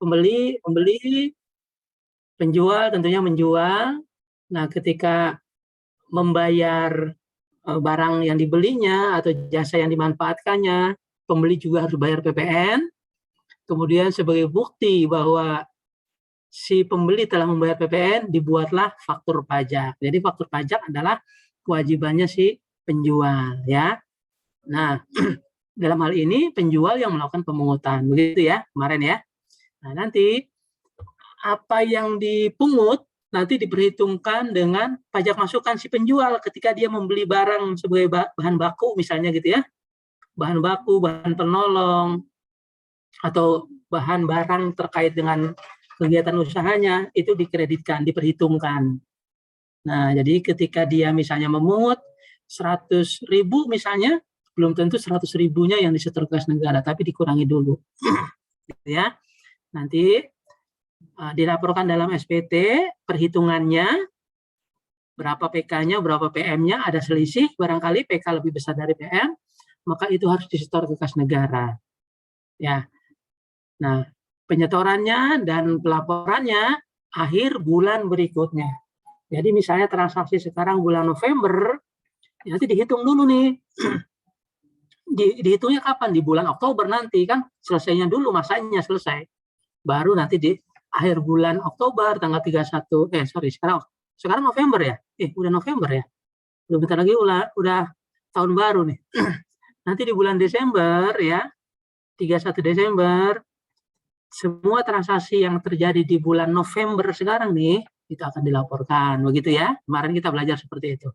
Pembeli, penjual tentunya menjual. Nah, ketika membayar barang yang dibelinya atau jasa yang dimanfaatkannya, pembeli juga harus bayar PPN. Kemudian sebagai bukti bahwa si pembeli telah membayar PPN, dibuatlah faktur pajak. Jadi faktur pajak adalah kewajibannya si penjual, ya. Nah, dalam hal ini penjual yang melakukan pemungutan, begitu ya kemarin ya. Nah, nanti apa yang dipungut nanti diperhitungkan dengan pajak masukan si penjual ketika dia membeli barang sebagai bahan baku misalnya gitu ya. Bahan baku, bahan penolong, atau bahan barang terkait dengan kegiatan usahanya itu dikreditkan, diperhitungkan. Nah, jadi ketika dia misalnya memungut 100.000 misalnya, belum tentu 100.000-nya yang disetor ke kas negara, tapi dikurangi dulu. Gitu ya. Nanti dilaporkan dalam SPT, perhitungannya, berapa PK-nya, berapa PM-nya, ada selisih, barangkali PK lebih besar dari PM, maka itu harus disetor ke kas negara. Ya. Nah, penyetorannya dan pelaporannya akhir bulan berikutnya. Jadi misalnya transaksi sekarang bulan November, nanti dihitung dulu nih. Dihitungnya kapan? Di bulan Oktober nanti, kan selesainya dulu, masanya selesai. Baru nanti di akhir bulan Oktober, tanggal 31, sekarang November ya? Udah November ya? Udah bentar lagi udah tahun baru nih. Nanti di bulan Desember ya, 31 Desember, semua transaksi yang terjadi di bulan November sekarang nih, itu akan dilaporkan, begitu ya. Kemarin kita belajar seperti itu.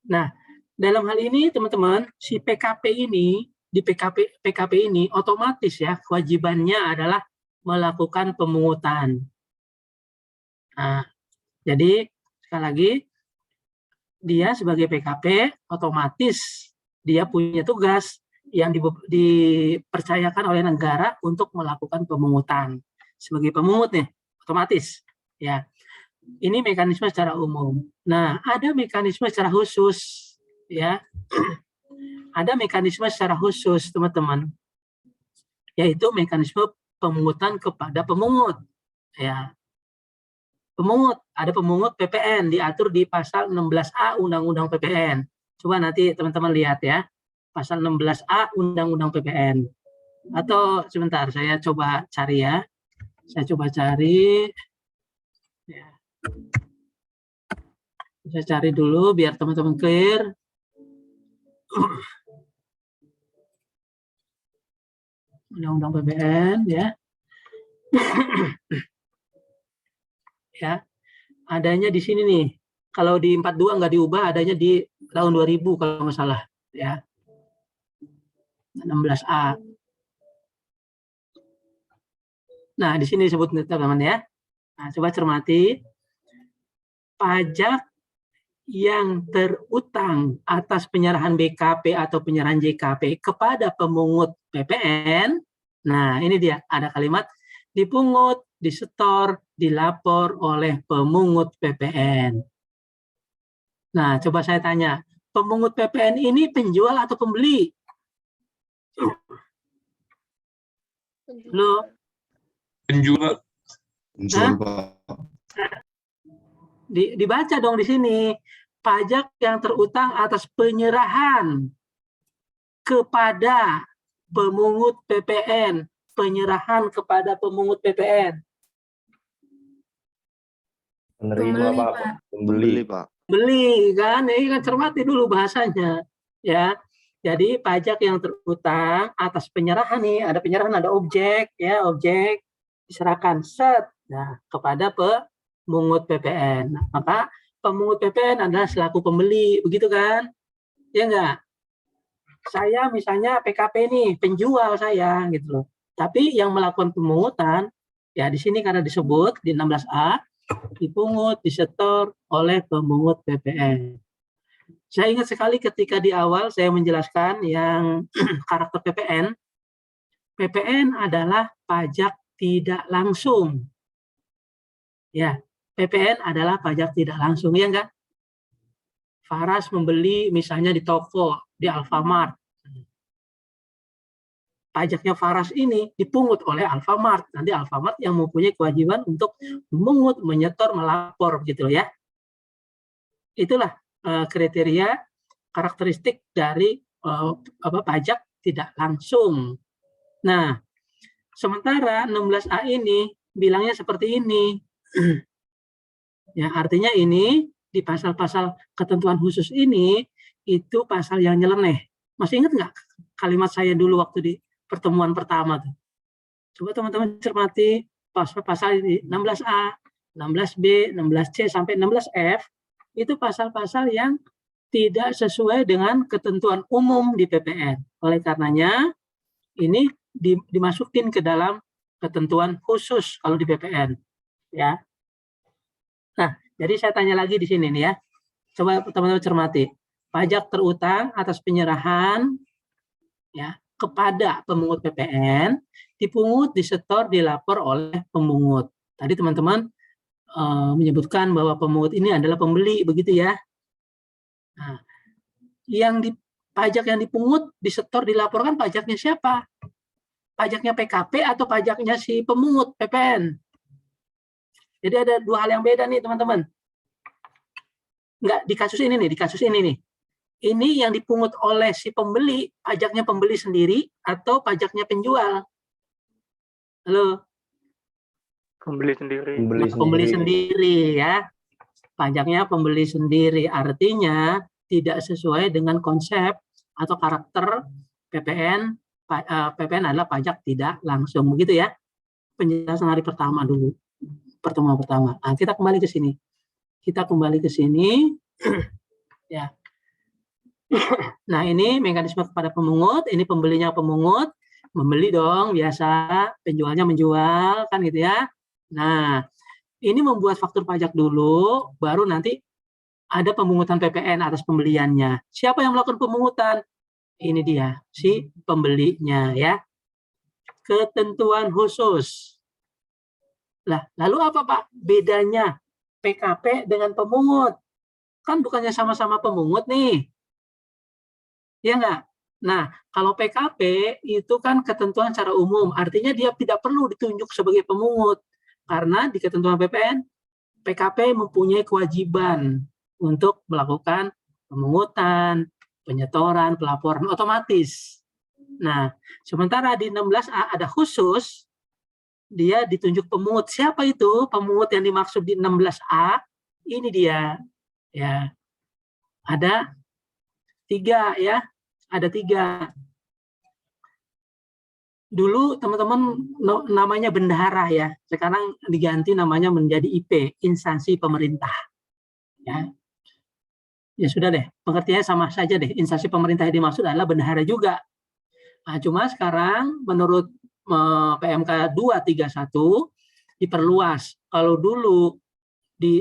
Nah, dalam hal ini teman-teman, si PKP ini, di PKP ini otomatis ya, kewajibannya adalah melakukan pemungutan. Nah, jadi sekali lagi, dia sebagai PKP otomatis dia punya tugas yang dipercayakan oleh negara untuk melakukan pemungutan. Sebagai pemungut nih, otomatis. Ya, ini mekanisme secara umum. Nah, ada mekanisme secara khusus, ya. Ada mekanisme secara khusus, teman-teman. Yaitu mekanisme pemungutan kepada pemungut. Ya. Pemungut, ada pemungut PPN diatur di pasal 16A Undang-Undang PPN. Coba nanti teman-teman lihat ya. Pasal 16A Undang-Undang PPN. Atau sebentar, saya coba cari ya. Saya coba cari. Ya. Saya cari dulu biar teman-teman clear. Undang-Undang PPN ya. Ya. Adanya di sini nih. Kalau di 42 nggak diubah, adanya di tahun 2000 kalau nggak salah. Ya. 16A. Nah, di sini disebut teman-teman ya. Nah, coba cermati. Pajak yang terutang atas penyerahan BKP atau penyerahan JKP kepada pemungut PPN. Nah, ini dia, ada kalimat dipungut, disetor, dilapor oleh pemungut PPN. Nah, coba saya tanya, pemungut PPN ini penjual atau pembeli? Halo? Penjual. Dibaca dong di sini. Pajak yang terutang atas penyerahan kepada pemungut PPN. Penyerahan kepada pemungut PPN. Penerima, Pak. Pembeli, Pak. Beli kan, ini kan cermati dulu bahasanya. Ya. Jadi pajak yang terutang atas penyerahan nih, ada penyerahan, ada objek, ya, objek diserahkan set, nah, kepada pemungut PPN. Nah, maka pemungut PPN adalah selaku pembeli, begitu kan? Ya enggak? Saya misalnya PKP nih, penjual saya gitu loh. Tapi yang melakukan pemungutan, ya di sini karena disebut di 16A, dipungut, disetor oleh pemungut PPN. Saya ingat sekali ketika di awal saya menjelaskan yang karakter PPN. PPN adalah pajak tidak langsung. Ya, PPN adalah pajak tidak langsung, ya enggak? Faras membeli misalnya di toko, di Alfamart. pajaknya Faras ini dipungut oleh Alfamart. Nanti Alfamart yang mempunyai kewajiban untuk memungut, menyetor, melapor gitu ya. Itulah kriteria karakteristik dari pajak tidak langsung. Nah, sementara 16A ini bilangnya seperti ini. Ya, artinya ini di pasal-pasal ketentuan khusus ini itu pasal yang nyeleneh. Masih ingat nggak kalimat saya dulu waktu di pertemuan pertama tuh? Coba teman-teman cermati pasal ini 16A, 16B, 16C sampai 16F itu pasal-pasal yang tidak sesuai dengan ketentuan umum di PPN. Oleh karenanya ini dimasukin ke dalam ketentuan khusus kalau di PPN, ya. Nah, jadi saya tanya lagi di sini nih ya. Coba teman-teman cermati. Pajak terutang atas penyerahan ya kepada pemungut PPN dipungut, disetor, dilapor oleh pemungut. Tadi teman-teman menyebutkan bahwa pemungut ini adalah pembeli, begitu ya. Nah, pajak yang dipungut, disetor, dilaporkan pajaknya siapa? Pajaknya PKP atau pajaknya si pemungut PPN? Jadi ada dua hal yang beda nih teman-teman. Enggak, di kasus ini nih. Ini yang dipungut oleh si pembeli, pajaknya pembeli sendiri atau pajaknya penjual? Halo? Pembeli sendiri. Pembeli sendiri ya. Pajaknya pembeli sendiri. Artinya tidak sesuai dengan konsep atau karakter PPN. PPN adalah pajak tidak langsung. Begitu ya. Penjelasan hari pertama dulu. Pertemuan pertama. Nah, kita kembali ke sini. Ya. Nah, ini mekanisme kepada pemungut, ini pembelinya pemungut, membeli dong biasa, penjualnya menjual kan gitu ya. Nah, ini membuat faktur pajak dulu, baru nanti ada pemungutan PPN atas pembeliannya. Siapa yang melakukan pemungutan? Ini dia, si pembelinya ya. Ketentuan khusus. Lah, lalu apa Pak bedanya PKP dengan pemungut? Kan bukannya sama-sama pemungut nih. Ya enggak? Nah, kalau PKP itu kan ketentuan secara umum, artinya dia tidak perlu ditunjuk sebagai pemungut. Karena di ketentuan PPN, PKP mempunyai kewajiban untuk melakukan pemungutan, penyetoran, pelaporan otomatis. Nah, sementara di 16A ada khusus, dia ditunjuk pemungut. Siapa itu pemungut yang dimaksud di 16A? Ini dia. Ya, ada 3 ya. Ada 3. Dulu teman-teman namanya bendahara ya, sekarang diganti namanya menjadi IP, instansi pemerintah. Ya sudah deh, pengertiannya sama saja deh. Instansi pemerintah yang dimaksud adalah bendahara juga. Nah, cuma sekarang menurut PMK 231 diperluas. Kalau dulu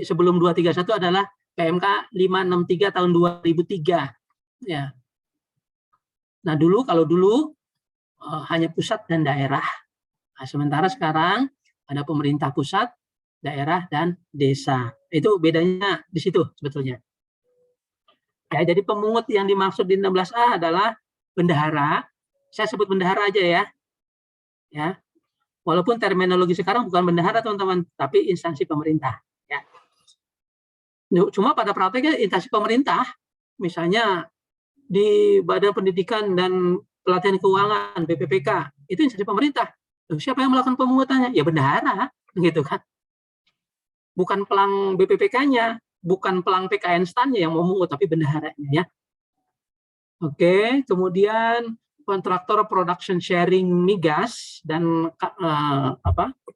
sebelum 231 adalah PMK 563 tahun 2003. Ya. Nah, kalau dulu hanya pusat dan daerah. Nah, sementara sekarang ada pemerintah pusat, daerah, dan desa. Itu bedanya di situ sebetulnya. Ya, jadi pemungut yang dimaksud di 16A adalah bendahara. Saya sebut bendahara aja ya. Ya. Walaupun terminologi sekarang bukan bendahara teman-teman, tapi instansi pemerintah. Ya. Cuma pada prakteknya instansi pemerintah, misalnya di Badan Pendidikan dan Pelatihan Keuangan BPPK, itu instansi pemerintah. Siapa yang melakukan pemungutannya? Ya bendahara, gitu kan. Bukan pelang BPPK-nya, bukan pelang PKN STAN-nya yang memungut, tapi bendaharanya ya. Oke, kemudian kontraktor production sharing migas dan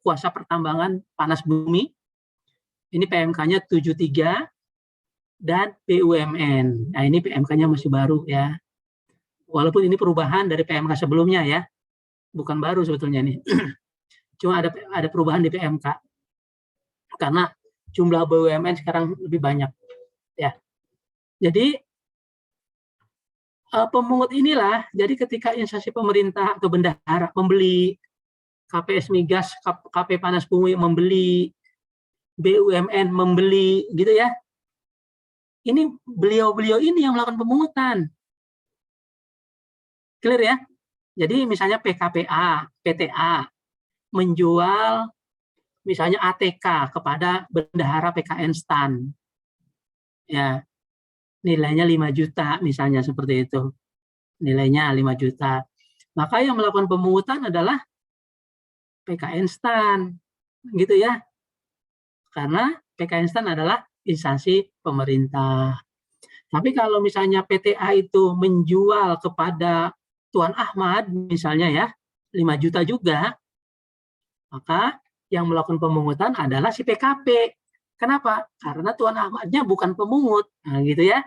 kuasa pertambangan panas bumi. Ini PMK-nya 73 dan BUMN. Nah, ini PMK-nya masih baru ya. Walaupun ini perubahan dari PMK sebelumnya ya. Bukan baru sebetulnya nih. Cuma ada perubahan di PMK. Karena jumlah BUMN sekarang lebih banyak ya. Jadi pemungut inilah, jadi ketika instansi pemerintah atau bendahara membeli, KPS Migas, KP Panas Bumi membeli, BUMN membeli, gitu ya. Ini beliau-beliau ini yang melakukan pemungutan. Clear ya? Jadi misalnya PKPA, PTA menjual misalnya ATK kepada bendahara PKN STAN. Ya, nilainya 5 juta misalnya seperti itu. Nilainya 5 juta. Maka yang melakukan pemungutan adalah PKN STAN. Gitu ya. Karena PKN STAN adalah instansi pemerintah. Tapi kalau misalnya PTA itu menjual kepada Tuan Ahmad misalnya ya, 5 juta juga, maka yang melakukan pemungutan adalah si PKP. Kenapa? Karena Tuan Ahmadnya bukan pemungut. Nah, gitu ya.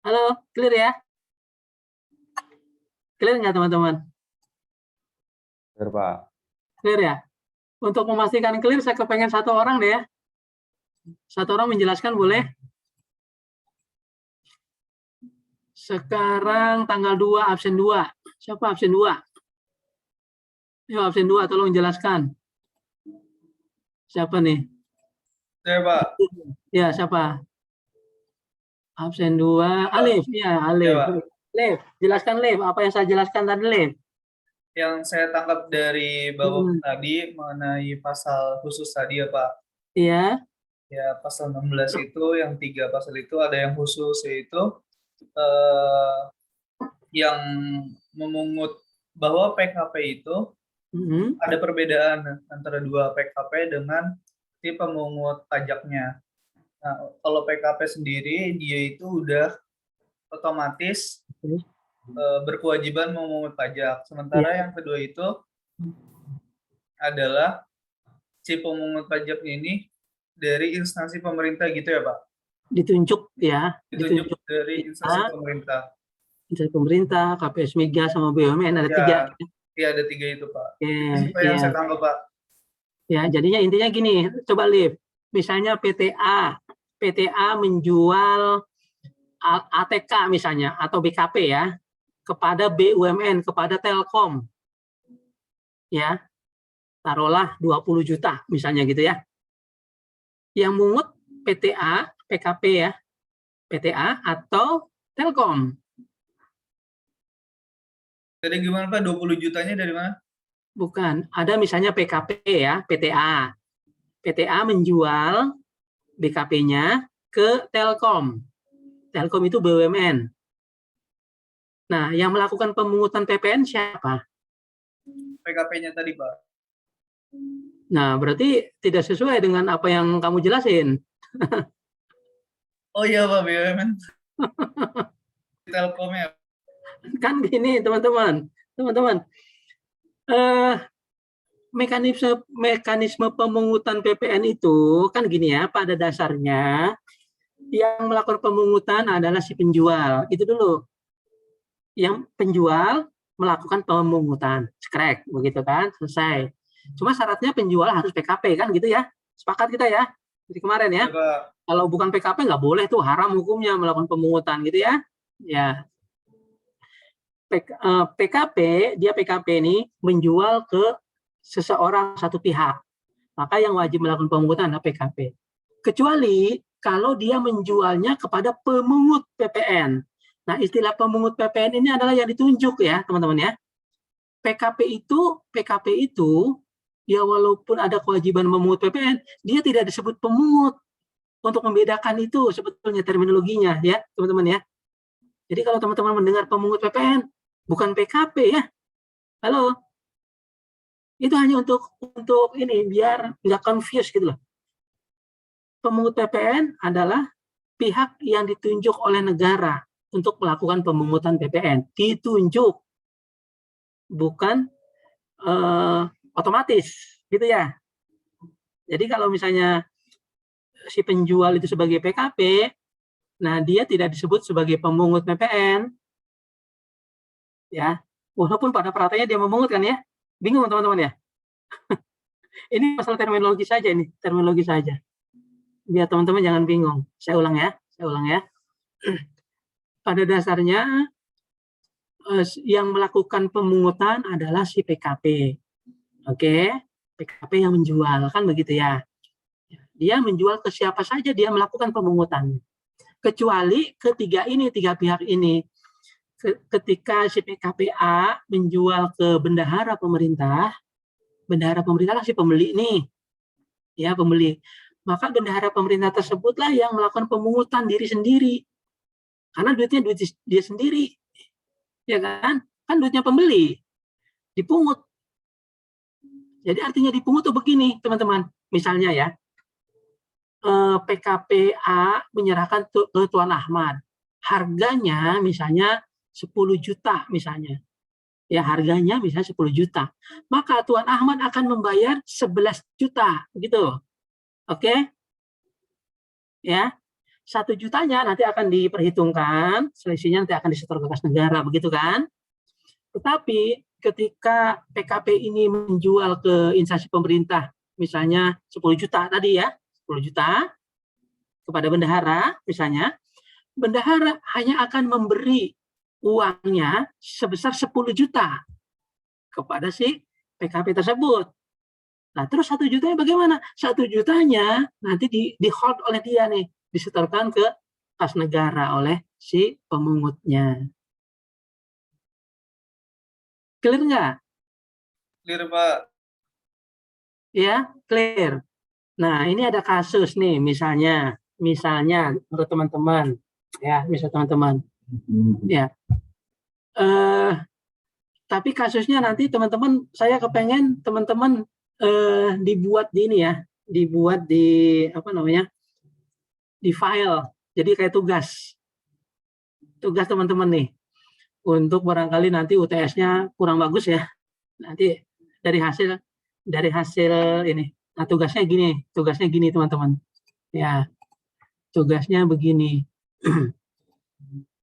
Halo, clear ya? Clear nggak teman-teman? Clear, Pak. Clear ya? Untuk memastikan clear, saya kepengen satu orang deh ya. Satu orang menjelaskan boleh? Sekarang tanggal 2, absen 2. Siapa absen 2? Yuk absen 2, tolong jelaskan. Siapa nih? Saya, Pak. Ya, siapa? Absen 2. Alif, ya Alif. Ya, Pak. Alif, jelaskan Alif. Apa yang saya jelaskan tadi, Alif? Yang saya tangkap dari Bapak tadi mengenai pasal khusus tadi ya, Pak. Iya. Ya, pasal 16 itu, yang 3 pasal itu ada yang khusus, yaitu yang memungut bahwa PKP itu ada perbedaan antara 2 PKP dengan si pemungut pajaknya. Nah, kalau PKP sendiri dia itu udah otomatis berkewajiban memungut pajak. Sementara yang kedua itu adalah si pemungut pajak ini dari instansi pemerintah gitu ya, Pak? Ditunjuk ya. Ditunjuk dari instansi pemerintah. Instansi pemerintah, KPS Migas sama BUMN ada 3. Iya, ada 3 itu, Pak. Itu yang saya tangkap, Pak. Ya, jadinya intinya gini, coba Liv. Misalnya PTA menjual ATK misalnya atau BKP ya kepada BUMN, kepada Telkom. Ya. Taruhlah 20 juta misalnya gitu ya. Yang mungut PTA, PKP ya. PTA atau Telkom. Jadi gimana, Pak? 20 jutanya dari mana? Bukan, ada misalnya PKP ya, PTA. PTA menjual BKP-nya ke Telkom. Telkom itu BUMN. Nah, yang melakukan pemungutan PPN siapa? PKP-nya tadi, Pak. Nah, berarti tidak sesuai dengan apa yang kamu jelasin. Oh iya, Pak, BUMN. Telkomnya. Kan gini, teman-teman. Mekanisme pemungutan PPN itu kan gini ya, pada dasarnya yang melakukan pemungutan adalah si penjual. Itu dulu. Yang penjual melakukan pemungutan. Skrek, begitu kan? Selesai. Cuma syaratnya penjual harus PKP kan gitu ya. Sepakat kita ya. Jadi kemarin ya. Kalau bukan PKP nggak boleh tuh, haram hukumnya melakukan pemungutan gitu ya. Ya. PKP ini menjual ke seseorang satu pihak. Maka yang wajib melakukan pemungutan adalah PKP. Kecuali kalau dia menjualnya kepada pemungut PPN. Nah, istilah pemungut PPN ini adalah yang ditunjuk ya, teman-teman ya. PKP itu ya walaupun ada kewajiban memungut PPN, dia tidak disebut pemungut. Untuk membedakan itu sebetulnya terminologinya ya, teman-teman ya. Jadi kalau teman-teman mendengar pemungut PPN, bukan PKP ya. Halo. Itu hanya untuk ini biar nggak confuse gitu loh. Pemungut PPN adalah pihak yang ditunjuk oleh negara untuk melakukan pemungutan PPN. Ditunjuk, bukan otomatis, gitu ya. Jadi kalau misalnya si penjual itu sebagai PKP, nah dia tidak disebut sebagai pemungut PPN, ya. Walaupun pada prakteknya dia memungut kan ya. Bingung teman-teman ya. Ini masalah terminologi saja ini, terminologi saja. Biar teman-teman jangan bingung. Saya ulang ya. Pada dasarnya yang melakukan pemungutan adalah si PKP. Oke, PKP yang menjual kan begitu ya. Dia menjual ke siapa saja dia melakukan pemungutan. Kecuali tiga pihak ini. ketika si PKPA menjual ke bendahara pemerintah lah si pembeli nih, ya pembeli. Maka bendahara pemerintah tersebutlah yang melakukan pemungutan diri sendiri, karena duitnya duit dia sendiri, ya kan? Kan duitnya pembeli, dipungut. Jadi artinya dipungut tuh begini, teman-teman. Misalnya ya, PKPA menyerahkan ke Tuan Ahmad, harganya misalnya 10 juta misalnya. Ya, harganya misalnya 10 juta. Maka Tuan Ahmad akan membayar 11 juta, gitu. Oke? Ya. 1 jutanya nanti akan diperhitungkan, selisihnya nanti akan disetor ke kas negara, begitu kan? Tetapi ketika PKP ini menjual ke instansi pemerintah, misalnya 10 juta tadi ya, 10 juta kepada bendahara, misalnya, bendahara hanya akan memberi uangnya sebesar 10 juta kepada si PKP tersebut. Nah, terus 1 jutanya bagaimana? 1 jutanya nanti di hold oleh dia nih, disetorkan ke kas negara oleh si pemungutnya. Clear nggak? Clear, Pak. Ya, clear. Nah, ini ada kasus nih, misalnya untuk teman-teman, ya, misalnya teman-teman, ya. Tapi kasusnya nanti teman-teman, saya kepengen teman-teman dibuat di ini ya, dibuat di apa namanya, di file. Jadi kayak tugas teman-teman nih, untuk barangkali nanti UTS-nya kurang bagus ya. Nanti dari hasil ini. Nah, tugasnya gini teman-teman. Ya, tugasnya begini.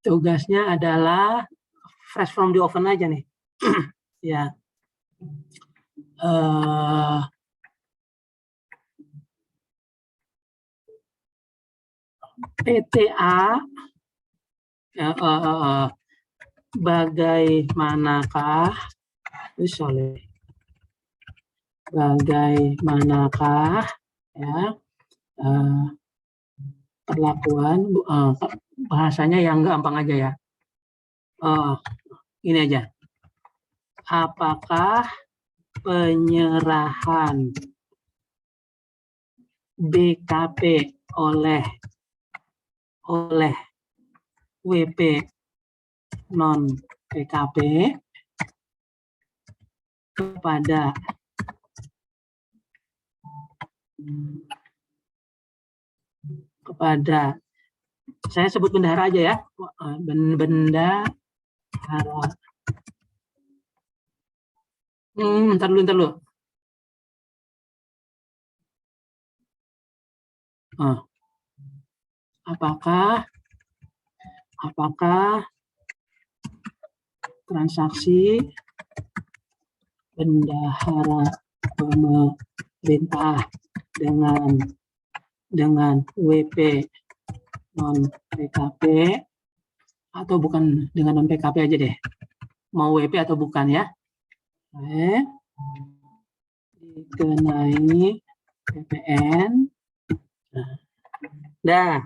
Tugasnya adalah fresh from the oven aja nih. Ya. PTA bagaimanakah ya perlakuan bahasanya yang gampang aja ya. Ini aja. Apakah penyerahan BKP oleh WP non PKP kepada saya sebut bendahara aja ya, bendahara. Ntar dulu. Apakah transaksi bendahara pemerintah dengan WP non PKP atau bukan dengan non PKP aja deh, mau WP atau bukan ya, dikenai PPN. Dah.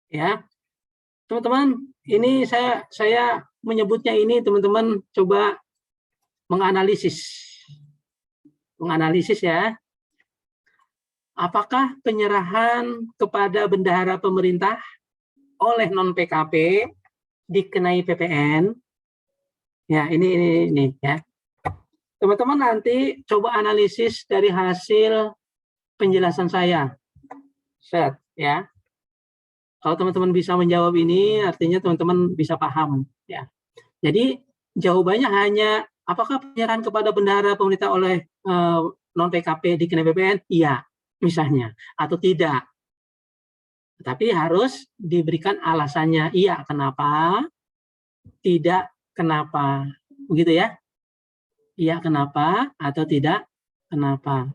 Ya, teman-teman, ini saya menyebutnya ini, teman-teman coba menganalisis ya. Apakah penyerahan kepada bendahara pemerintah oleh non PKP dikenai PPN? Ya, ini ya. Teman-teman nanti coba analisis dari hasil penjelasan saya. Set ya. Kalau teman-teman bisa menjawab ini, artinya teman-teman bisa paham. Ya. Jadi jawabannya hanya apakah penyerahan kepada bendahara pemerintah oleh non PKP dikenai PPN? Iya, misalnya, atau tidak. Tapi harus diberikan alasannya. Iya, kenapa? Tidak, kenapa? Begitu ya? Iya, kenapa? Atau tidak, kenapa?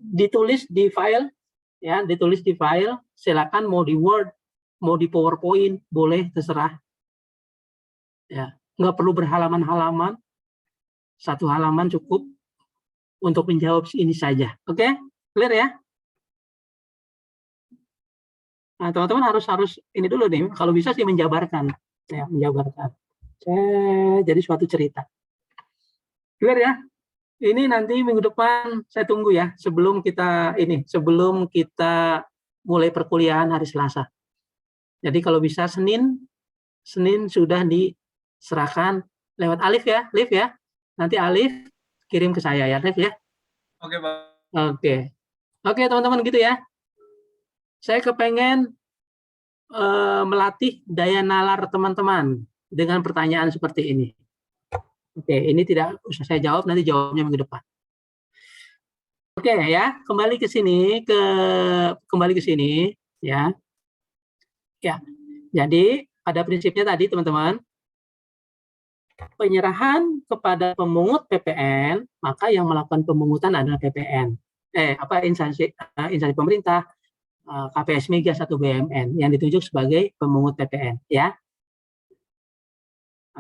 Ditulis di file. Ya, ditulis di file, silakan mau di Word, mau di PowerPoint, boleh, terserah. Ya, nggak perlu berhalaman-halaman, satu halaman cukup untuk menjawab ini saja. Oke, clear ya? Nah, teman-teman harus ini dulu nih, kalau bisa sih menjabarkan, ya, menjabarkan. Jadi suatu cerita. Clear ya? Ini nanti minggu depan saya tunggu ya, sebelum kita mulai perkuliahan hari Selasa. Jadi kalau bisa Senin sudah diserahkan lewat Alif ya, Liv ya. Nanti Alif kirim ke saya ya, Liv ya. Oke, Pak. Oke, teman-teman gitu ya. Saya kepengen melatih daya nalar teman-teman dengan pertanyaan seperti ini. Oke, ini tidak usah saya jawab, nanti jawabnya minggu depan. Oke ya, kembali ke sini ya. Ya. Jadi pada prinsipnya tadi teman-teman, penyerahan kepada pemungut PPN, maka yang melakukan pemungutan adalah PPN. Instansi pemerintah, KPS Migas atau BUMN yang ditunjuk sebagai pemungut PPN ya.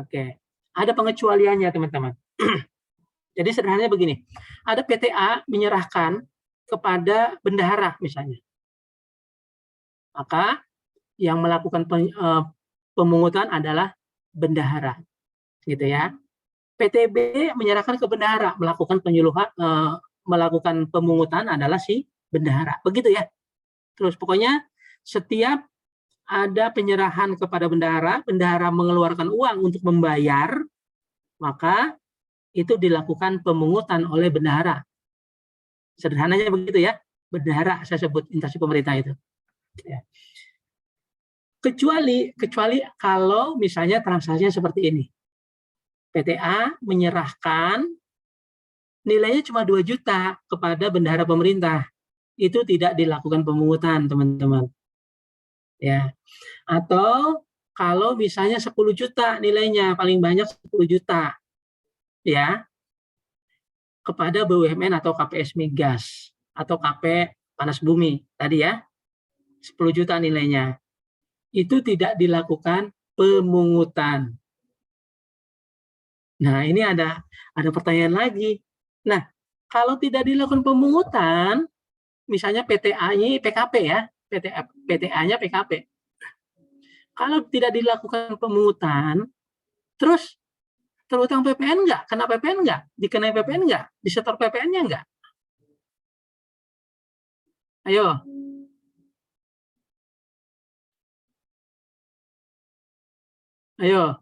Oke. Ada pengecualiannya teman-teman. Jadi sederhananya begini, ada PTA menyerahkan kepada bendahara misalnya. Maka yang melakukan pemungutan adalah bendahara. Gitu ya. PTB menyerahkan ke bendahara, melakukan pemungutan adalah si bendahara. Begitu ya. Terus pokoknya setiap ada penyerahan kepada bendahara mengeluarkan uang untuk membayar, maka itu dilakukan pemungutan oleh bendahara. Sederhananya begitu ya, bendahara saya sebut instansi pemerintah itu. Ya. Kecuali kalau misalnya transaksinya seperti ini. PTA menyerahkan nilainya cuma 2 juta kepada bendahara pemerintah. Itu tidak dilakukan pemungutan, teman-teman. Ya. Atau kalau misalnya 10 juta nilainya, paling banyak 10 juta. Ya. Kepada BUMN atau KPS Migas atau KP Panas Bumi tadi ya. 10 juta nilainya. Itu tidak dilakukan pemungutan. Nah, ini ada pertanyaan lagi. Nah, kalau tidak dilakukan pemungutan, misalnya PTA-nya PKP ya, PTA-nya PKP. Kalau tidak dilakukan pemungutan, terus terutang PPN enggak? Kena PPN enggak? Dikenai PPN enggak? Disetor PPN-nya enggak? Ayo. Ayo.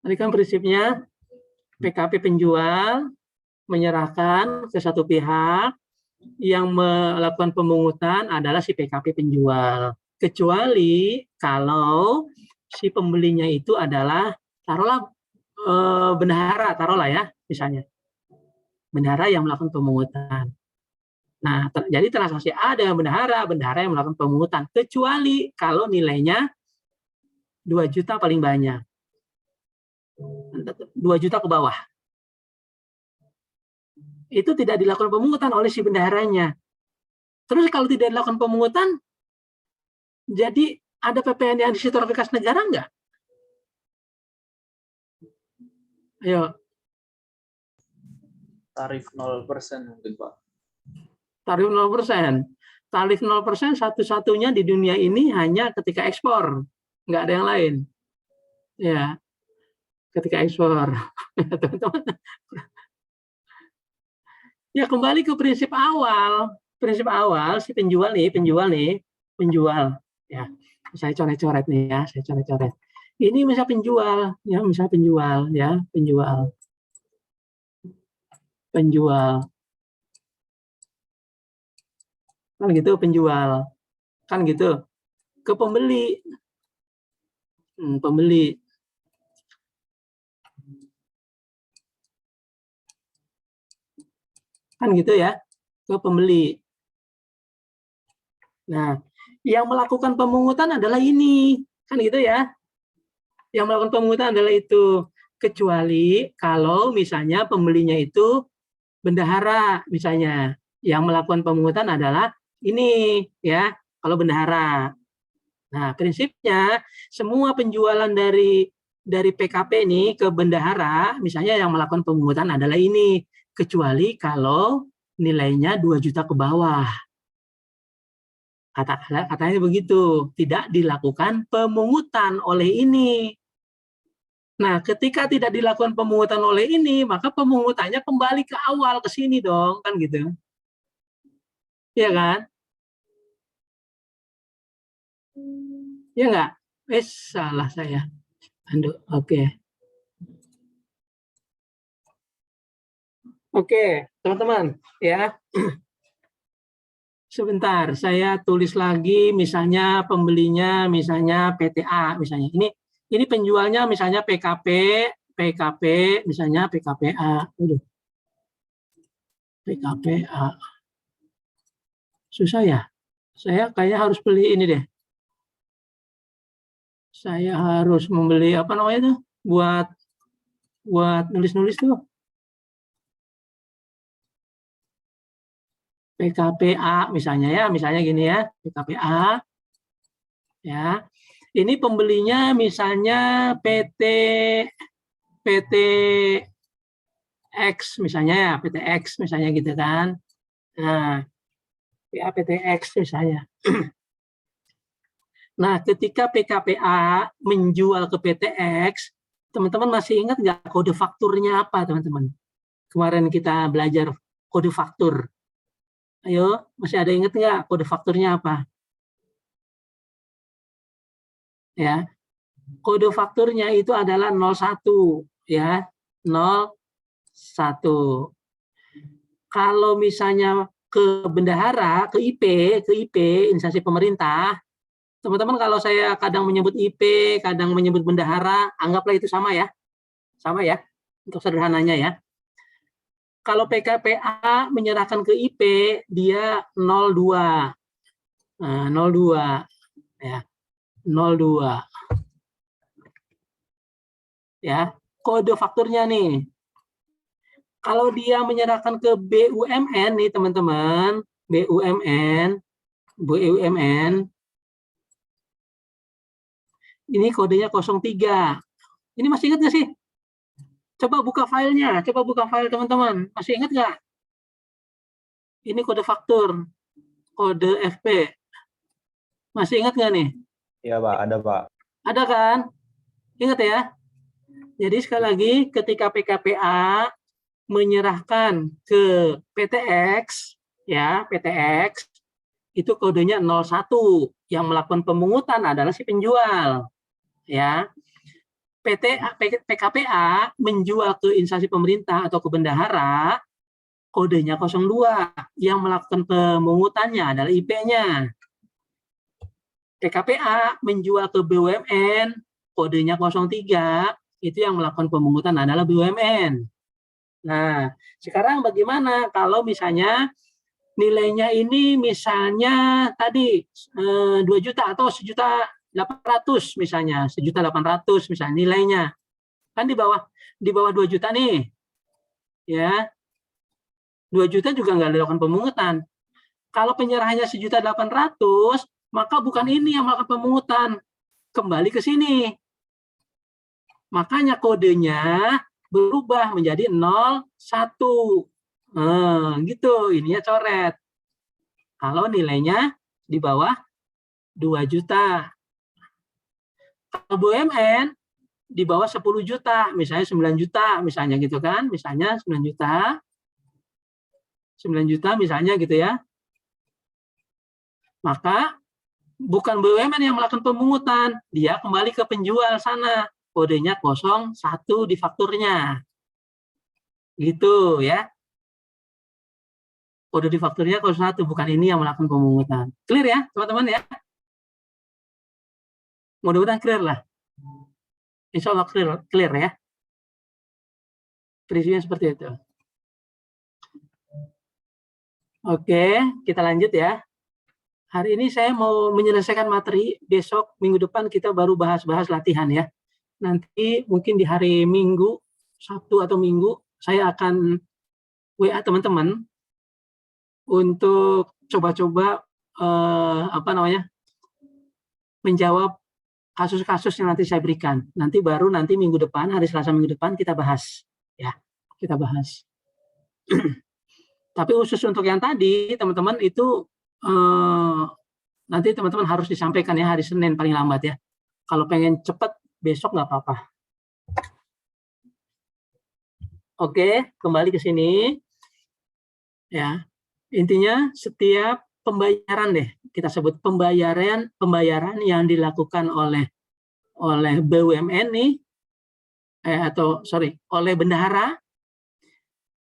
Tadi kan prinsipnya PKP penjual menyerahkan ke satu pihak, yang melakukan pemungutan adalah si PKP penjual. Kecuali kalau si pembelinya itu adalah taruhlah bendahara, taruhlah ya misalnya. Bendahara yang melakukan pemungutan. Nah, jadi transaksi A dengan bendahara yang melakukan pemungutan. Kecuali kalau nilainya 2 juta paling banyak. 2 juta ke bawah. Itu tidak dilakukan pemungutan oleh si bendaharanya. Terus kalau tidak dilakukan pemungutan, jadi ada PPN yang disetor ke kas negara enggak? Ayo. Tarif 0% mungkin, Pak. Tarif 0%. Tarif 0% satu-satunya di dunia ini hanya ketika ekspor. Enggak ada yang lain. Ya. Ketika ekspor. Teman-teman. Ya, kembali ke prinsip awal. Prinsip awal si penjual ya. Saya coret-coret nih ya, saya coret-coret. Ini misal penjual ya. Kan gitu penjual. Kan gitu. Ke pembeli. Pembeli. Kan gitu ya. Ke pembeli. Nah, yang melakukan pemungutan adalah ini. Kan gitu ya. Yang melakukan pemungutan adalah itu. Kecuali kalau misalnya pembelinya itu bendahara misalnya. Yang melakukan pemungutan adalah ini ya. kalau bendahara. Nah, prinsipnya semua penjualan dari PKP ini ke bendahara, misalnya yang melakukan pemungutan adalah ini, kecuali kalau nilainya 2 juta ke bawah. Katanya begitu, tidak dilakukan pemungutan oleh ini. Nah, ketika tidak dilakukan pemungutan oleh ini, maka pemungutannya kembali ke awal, ke sini dong, kan gitu. Iya kan? Iya nggak? Salah saya. Aduh, oke. Oke, teman-teman, ya. Sebentar, saya tulis lagi, misalnya pembelinya, misalnya PTA, misalnya. Ini penjualnya, misalnya PKP, misalnya PKPA. PKPA. Susah ya? Saya kayaknya harus beli ini deh. Saya harus membeli apa namanya tuh? Buat nulis-nulis tuh. PKPA misalnya ya, misalnya gini ya, PKPA. Ya. Ini pembelinya misalnya PT X misalnya ya, PT X misalnya gitu kan. Nah, ya PT X misalnya. Nah, ketika PKPA menjual ke PT X, teman-teman masih ingat nggak kode fakturnya apa, teman-teman? Kemarin kita belajar kode faktur. Ayo, masih ada ingat nggak kode fakturnya apa? Ya, kode fakturnya itu adalah 01, ya, 01. Kalau misalnya ke bendahara, ke IP, instansi pemerintah, teman-teman kalau saya kadang menyebut IP, kadang menyebut bendahara, anggaplah itu sama ya, untuk sederhananya ya. Kalau PKPA menyerahkan ke IP, dia 02. Nah, 02. Ya, 02. Ya, kode fakturnya nih. Kalau dia menyerahkan ke BUMN nih teman-teman, BUMN, ini kodenya 03. Ini masih ingat nggak sih? Coba buka filenya, coba buka file teman-teman. Masih ingat nggak? Ini kode faktur, kode FP. Masih ingat nggak nih? Iya Pak, ada Pak. Ada kan? Ingat ya? Jadi sekali lagi, ketika PKPA menyerahkan ke PTX, ya PTX, itu kodenya 01. Yang melakukan pemungutan adalah si penjual, ya. PKPA menjual ke instansi pemerintah atau ke bendahara, kodenya 02. Yang melakukan pemungutannya adalah IP-nya. PKPA menjual ke BUMN, kodenya 03. Itu yang melakukan pemungutan adalah BUMN. Nah, sekarang bagaimana kalau misalnya nilainya ini misalnya tadi 2 juta atau 1.800.000 misalnya, 1.800.000 misalnya nilainya. Kan di bawah 2 juta nih. Ya. 2 juta juga nggak dilakukan pemungutan. Kalau penyerahannya 1.800.000, maka bukan ini yang melakukan pemungutan. Kembali ke sini. Makanya kodenya berubah menjadi 01. Gitu, ininya coret. Kalau nilainya di bawah 2 juta. Kalau BUMN di bawah 10 juta, misalnya 9 juta, misalnya gitu kan, misalnya 9 juta. 9 juta misalnya gitu ya. Maka bukan BUMN yang melakukan pemungutan, dia kembali ke penjual sana. Kodenya 01 di fakturnya. Gitu ya. Kode di fakturnya 01, bukan ini yang melakukan pemungutan. Clear ya, teman-teman ya? Mudah-mudahan clear lah. Insya Allah clear ya. Prinsipnya seperti itu. Oke, kita lanjut ya. Hari ini saya mau menyelesaikan materi, besok minggu depan kita baru bahas-bahas latihan ya. Nanti mungkin di hari Minggu, Sabtu atau Minggu, saya akan WA teman-teman untuk coba-coba menjawab kasus-kasus yang nanti saya berikan. Nanti minggu depan, hari Selasa minggu depan kita bahas, ya, kita bahas. Tapi khusus untuk yang tadi, teman-teman itu nanti teman-teman harus disampaikan ya hari Senin paling lambat ya. Kalau pengen cepat besok nggak apa-apa. Oke, kembali ke sini. Ya, intinya setiap pembayaran deh, kita sebut pembayaran yang dilakukan oleh BUMN nih, oleh bendahara,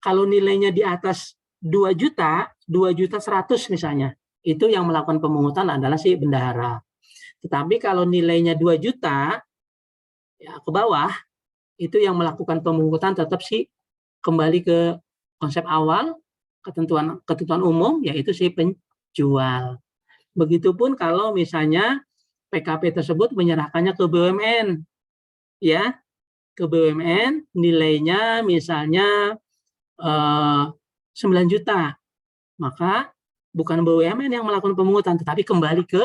kalau nilainya di atas 2.100.000 misalnya, itu yang melakukan pemungutan adalah si bendahara. Tetapi kalau nilainya 2 juta ya ke bawah, itu yang melakukan pemungutan tetap sih kembali ke konsep awal, ketentuan umum, yaitu si penjual. Begitupun kalau misalnya PKP tersebut menyerahkannya ke BUMN, ya, ke BUMN nilainya misalnya 9 juta, maka bukan BUMN yang melakukan pemungutan, tetapi kembali ke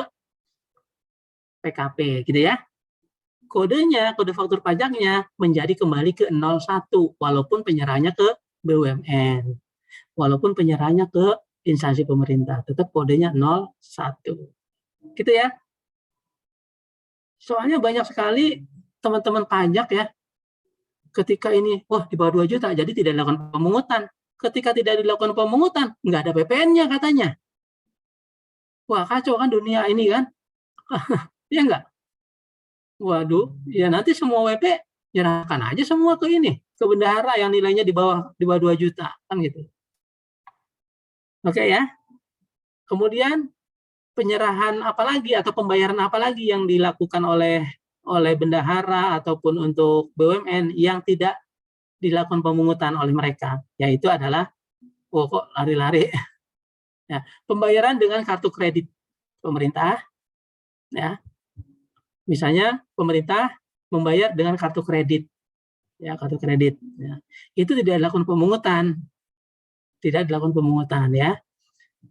PKP, gitu ya. Kodenya, kode faktur pajaknya menjadi kembali ke 01, walaupun penyerahannya ke BUMN. Walaupun penyerahannya ke instansi pemerintah, tetap kodenya 01. Gitu ya. Soalnya banyak sekali teman-teman pajak ya, ketika ini, wah di bawah 2 juta, jadi tidak dilakukan pemungutan. Ketika tidak dilakukan pemungutan, nggak ada PPN-nya katanya. Wah kacau kan dunia ini kan. Iya nggak? Waduh, ya nanti semua WP nyerahkan aja semua ke ini, ke bendahara yang nilainya di bawah 2 juta, kan gitu. Oke ya. Kemudian penyerahan apalagi atau pembayaran apalagi yang dilakukan oleh bendahara ataupun untuk BUMN yang tidak dilakukan pemungutan oleh mereka, yaitu adalah kok lari-lari. Ya, pembayaran dengan kartu kredit pemerintah, ya. Misalnya pemerintah membayar dengan kartu kredit, ya, kartu kredit. Ya. Itu tidak dilakukan pemungutan, ya.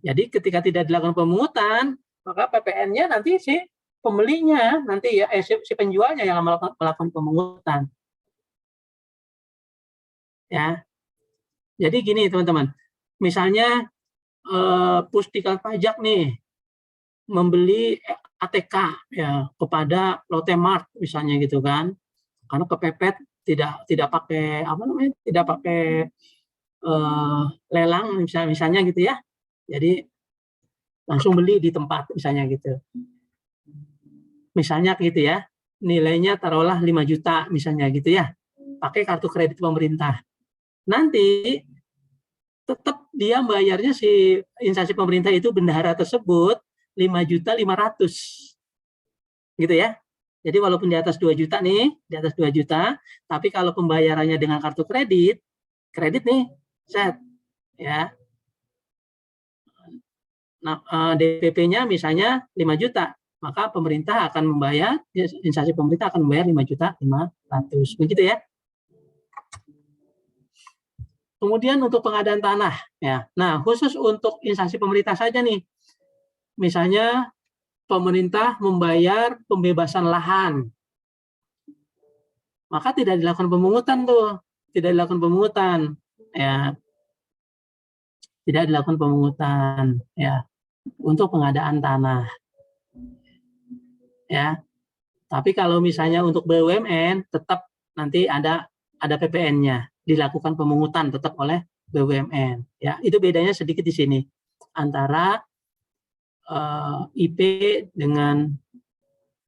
Jadi ketika tidak dilakukan pemungutan, maka PPN-nya nanti si pembelinya nanti ya, si penjualnya yang melakukan pemungutan. Ya. Jadi gini teman-teman, misalnya Pusdiklat Pajak nih membeli ATK ya kepada Lotte Mart misalnya gitu kan, karena kepepet tidak pakai lelang misalnya gitu ya, jadi langsung beli di tempat misalnya gitu, misalnya gitu ya, nilainya taruhlah 5 juta misalnya gitu ya, pakai kartu kredit pemerintah. Nanti tetap dia bayarnya si instansi pemerintah itu bendahara tersebut 5.500.000 gitu ya. Jadi walaupun di atas 2 juta nih, di atas 2 juta, tapi kalau pembayarannya dengan kartu kredit nih set ya. Nah, DPP-nya misalnya 5 juta, maka pemerintah akan membayar, instansi pemerintah akan membayar 5.500.000 begitu ya. Kemudian untuk pengadaan tanah ya. Nah, khusus untuk instansi pemerintah saja nih. Misalnya pemerintah membayar pembebasan lahan, maka tidak dilakukan pemungutan tuh, tidak dilakukan pemungutan ya, tidak dilakukan pemungutan ya untuk pengadaan tanah ya. Tapi kalau misalnya untuk BUMN tetap nanti ada PPN-nya, dilakukan pemungutan tetap oleh BUMN ya. Itu bedanya sedikit di sini antara IP dengan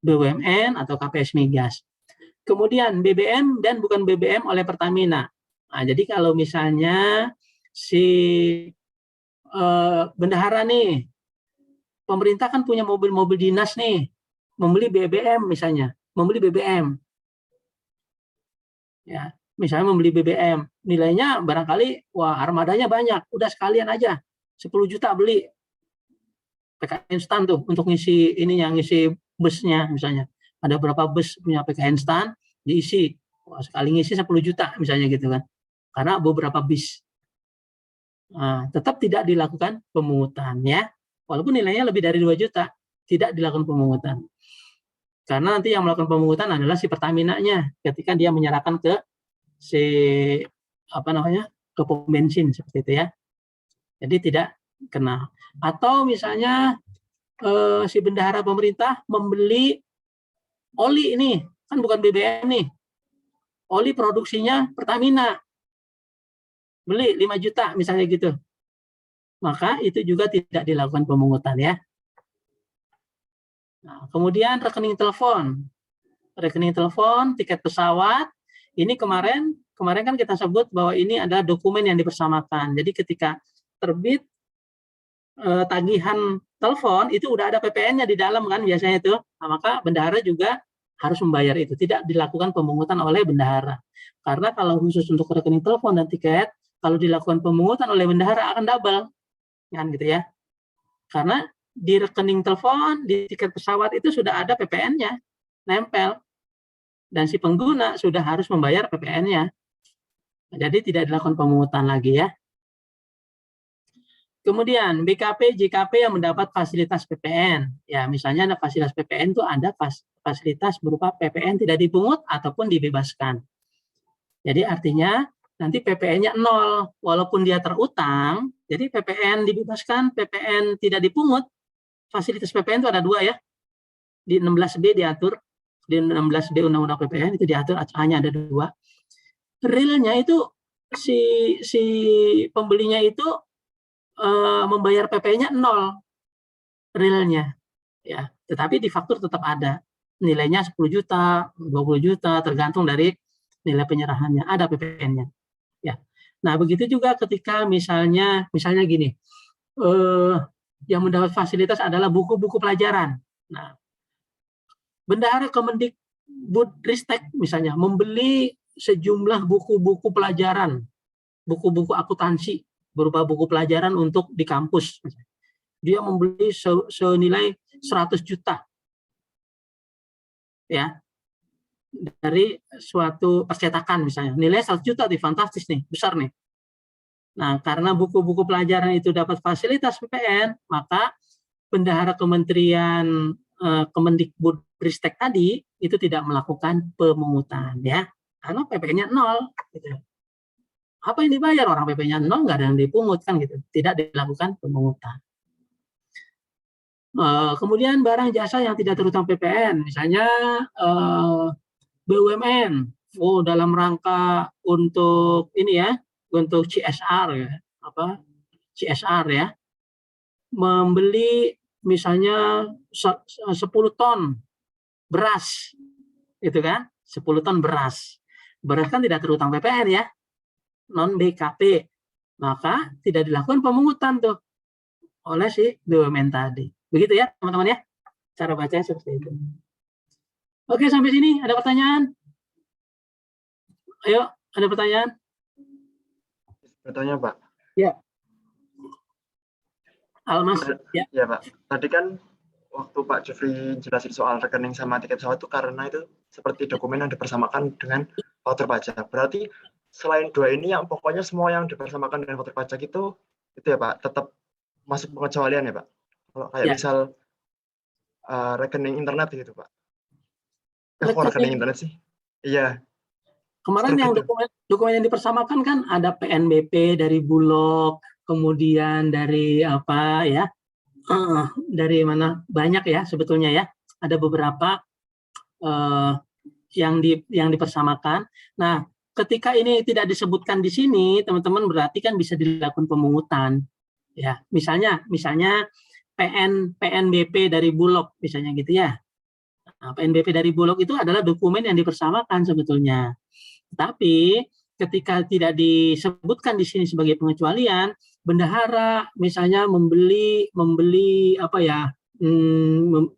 BUMN atau KPS Migas. Kemudian BBM dan bukan BBM oleh Pertamina. Nah, jadi kalau misalnya si bendahara nih, pemerintah kan punya mobil-mobil dinas nih, membeli BBM misalnya, membeli BBM. Ya, misalnya membeli BBM, nilainya barangkali wah armadanya banyak, udah sekalian aja 10 juta beli. PK instan tuh untuk ngisi ininya, ngisi busnya misalnya. Ada berapa bus punya PK instan diisi. Wah, sekali ngisi 10 juta misalnya gitu kan. Karena beberapa bis. Nah, tetap tidak dilakukan pemungutan ya. walaupun nilainya lebih dari 2 juta, tidak dilakukan pemungutan. Karena nanti yang melakukan pemungutan adalah si Pertamina-nya ketika dia menyerahkan ke si ke pom bensin seperti itu ya. Jadi tidak kena. Atau misalnya si bendahara pemerintah membeli oli ini, kan bukan BBM nih. Oli produksinya Pertamina. Beli 5 juta misalnya gitu. Maka itu juga tidak dilakukan pemungutan ya. Nah, kemudian rekening telepon. Rekening telepon, tiket pesawat. Ini kemarin kan kita sebut bahwa ini ada dokumen yang dipersamakan. Jadi ketika terbit tagihan telepon itu udah ada PPN-nya di dalam kan biasanya itu. Nah, maka bendahara juga harus membayar itu. Tidak dilakukan pemungutan oleh bendahara. Karena kalau khusus untuk rekening telepon dan tiket, kalau dilakukan pemungutan oleh bendahara akan double. Kan gitu ya. Karena di rekening telepon, di tiket pesawat itu sudah ada PPN-nya nempel. Dan si pengguna sudah harus membayar PPN-nya. Jadi tidak dilakukan pemungutan lagi ya. Kemudian BKP, JKP yang mendapat fasilitas PPN. Ya, misalnya ada fasilitas PPN itu ada fasilitas berupa PPN tidak dipungut ataupun dibebaskan. Jadi artinya nanti PPN-nya 0 walaupun dia terutang. Jadi PPN dibebaskan, PPN tidak dipungut. Fasilitas PPN itu ada 2 ya. Di 16B diatur, di 16B Undang-Undang PPN itu diatur hanya ada 2. Realnya itu si pembelinya itu membayar PPN-nya 0 realnya ya, tetapi di faktur tetap ada nilainya 10 juta, 20 juta tergantung dari nilai penyerahannya, ada PPN-nya ya. Nah, begitu juga ketika misalnya gini, yang mendapat fasilitas adalah buku-buku pelajaran. Nah, bendahara Kemendikbudristek misalnya membeli sejumlah buku-buku pelajaran, buku-buku akuntansi berupa buku pelajaran untuk di kampus. Dia membeli senilai 100 juta. Ya. Dari suatu percetakan misalnya. Nilai 100 juta nih, fantastis nih, besar nih. Nah, karena buku-buku pelajaran itu dapat fasilitas PPN, maka bendahara Kementerian Kemendikbudristek tadi itu tidak melakukan pemungutan ya. Karena PPN-nya 0 gitu. Apa yang dibayar orang PP-nya 0, nggak ada yang dipungut kan gitu, tidak dilakukan pemungutan. Kemudian barang jasa yang tidak terutang PPN, misalnya BUMN, dalam rangka untuk ini ya, untuk CSR ya, CSR ya, membeli misalnya 10 ton beras, gitu kan, 10 ton beras. Beras kan tidak terutang PPN ya, non BKP, maka tidak dilakukan pemungutan tuh oleh si BUMN tadi. Begitu ya teman-teman ya, cara bacanya seperti itu. Oke, sampai sini ada pertanyaan? Ayo, ada pertanyaan? Bertanya Pak. Ya. Almas. Ya Pak. Tadi kan waktu Pak Jeffrey jelasin soal rekening sama tiket pesawat itu karena itu seperti dokumen yang dipersamakan dengan faktur pajak. Berarti selain 2 ini yang pokoknya semua yang dipersamakan dengan faktur pajak itu ya Pak, tetap masuk pengecualian ya Pak? Kalau kayak misal rekening internet gitu Pak. Rekening internet sih? Iya. Kemarin yang dokumen yang dipersamakan kan ada PNBP dari Bulog, kemudian dari apa ya? Dari mana banyak ya sebetulnya ya. Ada beberapa yang dipersamakan. Nah, ketika ini tidak disebutkan di sini, teman-teman, berarti kan bisa dilakukan pemungutan. Ya, misalnya PNBP dari Bulog misalnya gitu ya. Nah, PNBP dari Bulog itu adalah dokumen yang dipersamakan sebetulnya. Tapi ketika tidak disebutkan di sini sebagai pengecualian, bendahara misalnya membeli apa ya,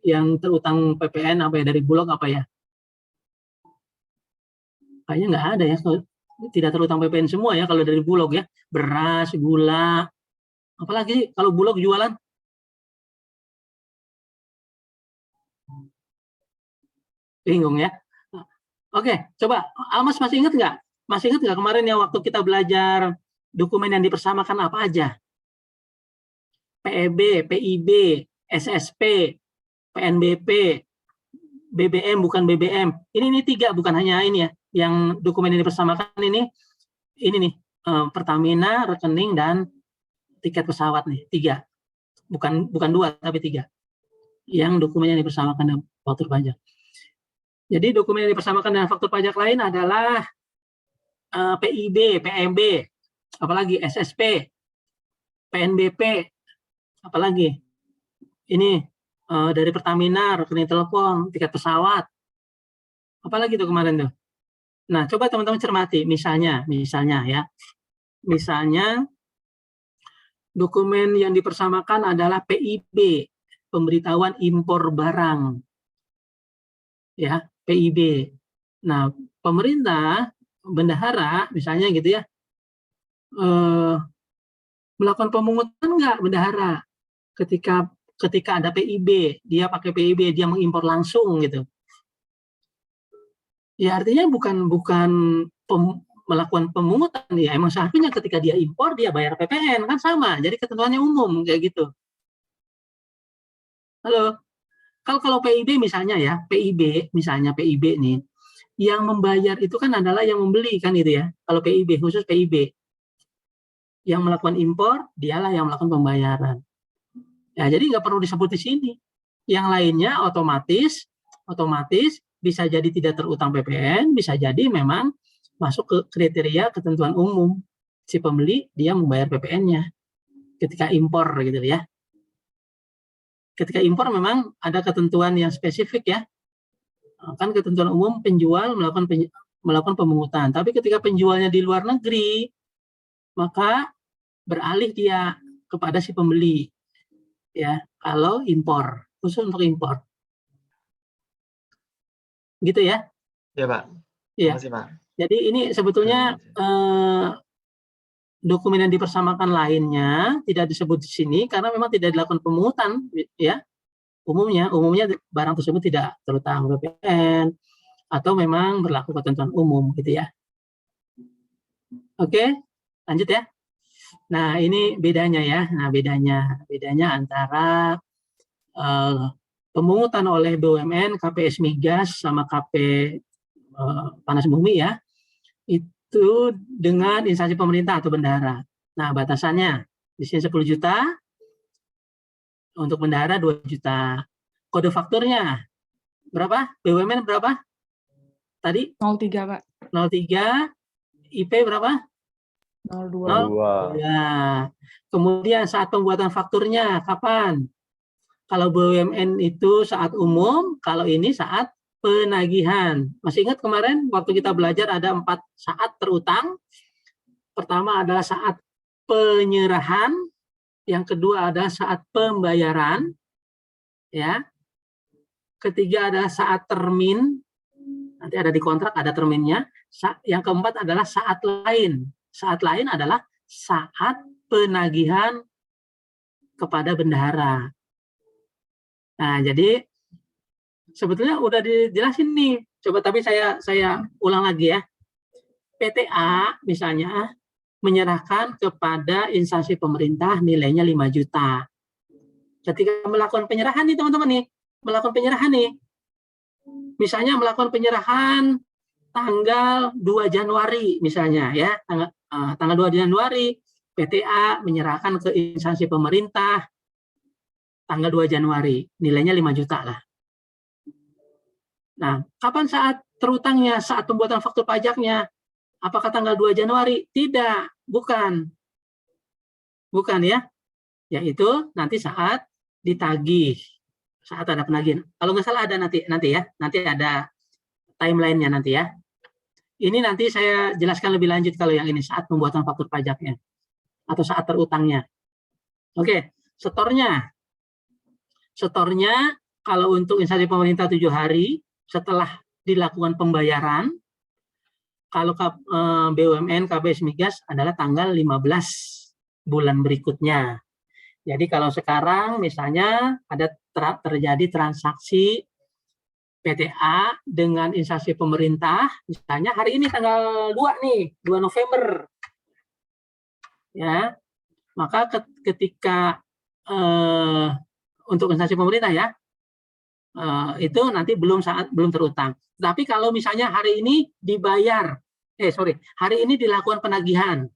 yang terutang PPN apa ya dari Bulog apa ya? Kayaknya nggak ada ya, tidak terutang PPN semua ya kalau dari Bulog ya, beras, gula, apalagi kalau Bulog jualan. Bingung ya. Oke, coba Almas masih ingat nggak? Masih ingat nggak kemarin ya waktu kita belajar dokumen yang dipersamakan apa aja? PEB, PIB, SSP, PNBP, BBM bukan BBM. Ini 3 bukan hanya ini ya. Yang dokumen ini bersamakan ini nih Pertamina, rekening dan tiket pesawat nih 3. Bukan 2 tapi 3. Yang dokumen yang dipersamakan dengan faktur pajak. Jadi dokumen yang dipersamakan dengan faktur pajak lain adalah PIB, PMB, apalagi SSP, PNBP, apalagi ini dari Pertamina, rekening telepon, tiket pesawat, apalagi tuh kemarin tuh. Nah, coba teman-teman cermati, misalnya dokumen yang dipersamakan adalah PIB, pemberitahuan impor barang, ya, PIB. Nah, pemerintah, bendahara, misalnya gitu ya, melakukan pemungutan nggak bendahara ketika ada PIB, dia pakai PIB, dia mengimpor langsung gitu. Ya artinya bukan melakukan pemungutan, ya emang seharusnya ketika dia impor dia bayar PPN kan sama, jadi ketentuannya umum kayak gitu. Halo, kalau PIB misalnya ya, PIB nih, yang membayar itu kan adalah yang membeli kan itu ya. Kalau PIB khusus PIB, yang melakukan impor dialah yang melakukan pembayaran. Ya jadi nggak perlu disebut di sini. Yang lainnya otomatis bisa jadi tidak terutang PPN, bisa jadi memang masuk ke kriteria ketentuan umum. Si pembeli dia membayar PPN-nya ketika impor gitu ya. Ketika impor memang ada ketentuan yang spesifik ya. Kan ketentuan umum penjual melakukan pemungutan. Tapi ketika penjualnya di luar negeri, maka beralih dia kepada si pembeli. Ya, kalau impor, khusus untuk impor. Gitu ya? Ya, Pak. Iya. Makasih, Pak. Jadi ini sebetulnya dokumen yang dipersamakan lainnya tidak disebut di sini karena memang tidak dilakukan pemungutan ya. Umumnya barang tersebut tidak terutang PPN atau memang berlaku ketentuan umum gitu ya. Oke, lanjut ya. Nah, ini bedanya ya. Nah, bedanya antara pemungutan oleh BUMN, KPS Migas sama KP Panas Bumi ya. Itu dengan instansi pemerintah atau bendahara. Nah, batasannya di sini 10 juta, untuk bendahara 2 juta. Kode fakturnya berapa? BUMN berapa? Tadi? 03, Pak. 03. IP berapa? 02. Ya. Kemudian saat pembuatan fakturnya kapan? Kalau BUMN itu saat umum, kalau ini saat penagihan. Masih ingat kemarin waktu kita belajar ada 4 saat terutang. Pertama adalah saat penyerahan, yang kedua adalah saat pembayaran, ya. Ketiga adalah saat termin, nanti ada di kontrak ada terminnya. Yang keempat adalah saat lain. Saat lain adalah saat penagihan kepada bendahara. Nah, jadi sebetulnya udah dijelasin nih. Coba tapi saya ulang lagi ya. PTA misalnya menyerahkan kepada instansi pemerintah nilainya 5 juta. Ketika melakukan penyerahan nih teman-teman nih, misalnya melakukan penyerahan tanggal 2 Januari misalnya ya, tanggal 2 Januari PTA menyerahkan ke instansi pemerintah tanggal 2 Januari, nilainya 5 juta lah. Nah, kapan saat terutangnya, saat pembuatan faktur pajaknya? Apakah tanggal 2 Januari? Tidak, bukan ya. Yaitu nanti saat ditagih, saat ada penagihan. Kalau nggak salah ada nanti ya, nanti ada timelinenya nanti ya. Ini nanti saya jelaskan lebih lanjut kalau yang ini saat pembuatan faktur pajaknya atau saat terutangnya. Oke, setornya kalau untuk instansi pemerintah 7 hari setelah dilakukan pembayaran. Kalau BUMN, KPS Migas adalah tanggal 15 bulan berikutnya. Jadi kalau sekarang misalnya ada terjadi transaksi PTA dengan instansi pemerintah, misalnya hari ini tanggal 2 nih, 2 November. Ya. Maka ketika untuk instansi pemerintah ya, itu nanti belum terutang. Tapi kalau misalnya hari ini dibayar, hari ini dilakukan penagihan,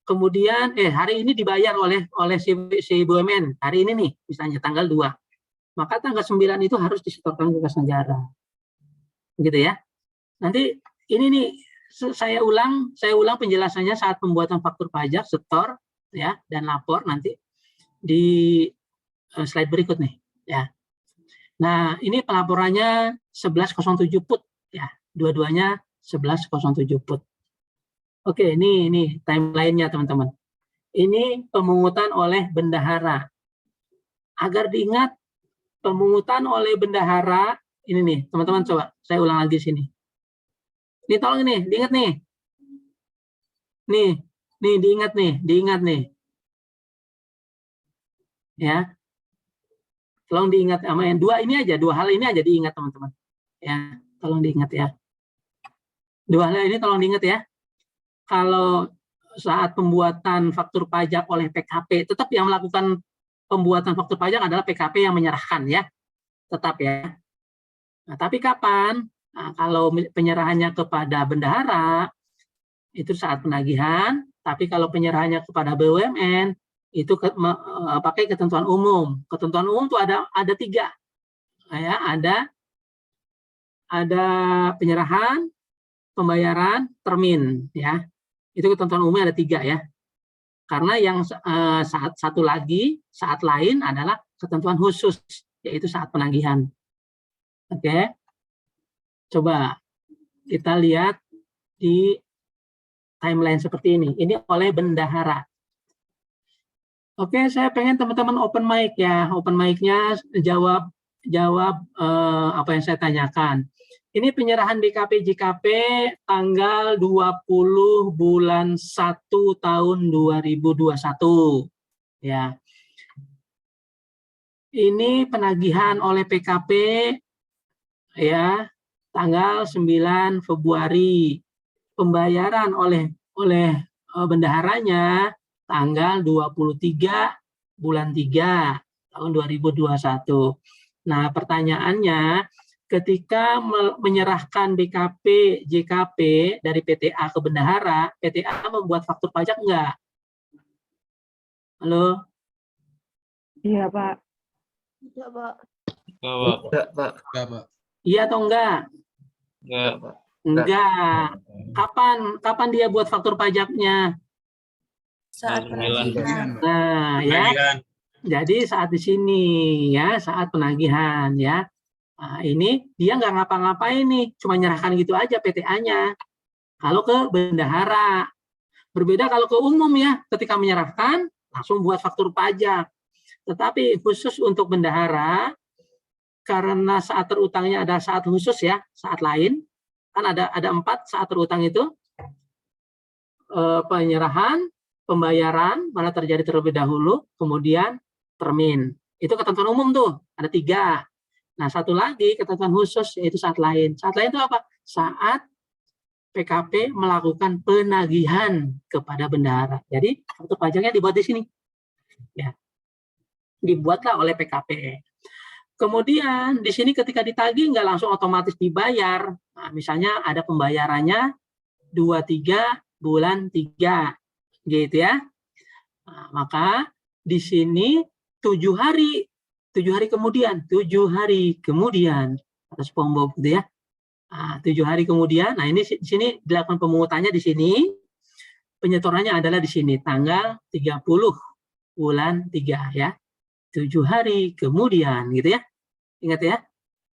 kemudian hari ini dibayar oleh si BUMN, hari ini nih misalnya tanggal 2, maka tanggal 9 itu harus disetorkan ke kas negara, gitu ya. Nanti ini nih saya ulang penjelasannya saat pembuatan faktur pajak, setor ya dan lapor nanti di slide berikut nih ya. Nah, ini pelaporannya 1107 put ya, dua-duanya 1107 put. Oke, ini timeline-nya teman-teman. Ini pemungutan oleh bendahara. Agar diingat, pemungutan oleh bendahara, ini nih, teman-teman coba, saya ulang lagi sini. Ini tolong ini, diingat nih. Nih, diingat nih. Ya. Tolong diingat sama yang dua hal ini aja diingat teman-teman. Ya, tolong diingat ya. Dua hal ini tolong diingat ya. Kalau saat pembuatan faktur pajak oleh PKP, tetap yang melakukan pembuatan faktur pajak adalah PKP yang menyerahkan ya, tetap ya. Nah, tapi kapan? Nah, kalau penyerahannya kepada bendahara itu saat penagihan, tapi kalau penyerahannya kepada BUMN itu pakai ketentuan umum. Ketentuan umum itu ada 3, ya, ada penyerahan, pembayaran, termin, ya. Itu ketentuan umumnya ada 3 ya. Karena yang saat lain adalah ketentuan khusus, yaitu saat penagihan. Oke. Coba kita lihat di timeline seperti ini. Ini oleh bendahara. Oke, saya pengen teman-teman open mic ya. Open mic-nya jawab apa yang saya tanyakan. Ini penyerahan BKP JKP tanggal 20 bulan 1 tahun 2021. Ya. Ini penagihan oleh PKP ya, tanggal 9 Februari. Pembayaran oleh bendaharanya tanggal 23 bulan 3 tahun 2021. Nah, pertanyaannya, ketika menyerahkan BKP, JKP dari PTA ke bendahara, PTA membuat faktur pajak enggak? Halo? Iya, Pak. Tidak, Pak. Enggak, Pak. Iya atau enggak? Enggak. Enggak. Kapan dia buat faktur pajaknya? Saat penagihan. Nah, ya. Jadi saat di sini ya, saat penagihan ya. Nah, ini dia nggak ngapa-ngapain nih, cuma nyerahkan gitu aja PTA-nya. Kalau ke bendahara, berbeda kalau ke umum ya, ketika menyerahkan langsung buat faktur pajak. Tetapi khusus untuk bendahara, karena saat terutangnya ada saat khusus ya, saat lain, kan ada 4 saat terutang itu, penyerahan, pembayaran, mana terjadi terlebih dahulu, kemudian termin. Itu ketentuan umum tuh, ada 3. Nah, satu lagi ketentuan khusus yaitu saat lain. Saat lain itu apa? Saat PKP melakukan penagihan kepada bendahara. Jadi faktur pajaknya dibuat di sini. Ya. Dibuatlah oleh PKP. Kemudian di sini ketika ditagih nggak langsung otomatis dibayar. Nah, misalnya ada pembayarannya 23 bulan 3. Gitu ya. Nah, maka di sini 7 hari kemudian atas pembom gitu ya. Nah, 7 hari kemudian, nah ini di sini dilakukan pemungutannya di sini, penyetorannya adalah di sini tanggal 30 bulan 3 ya. 7 hari kemudian gitu ya. Ingat ya,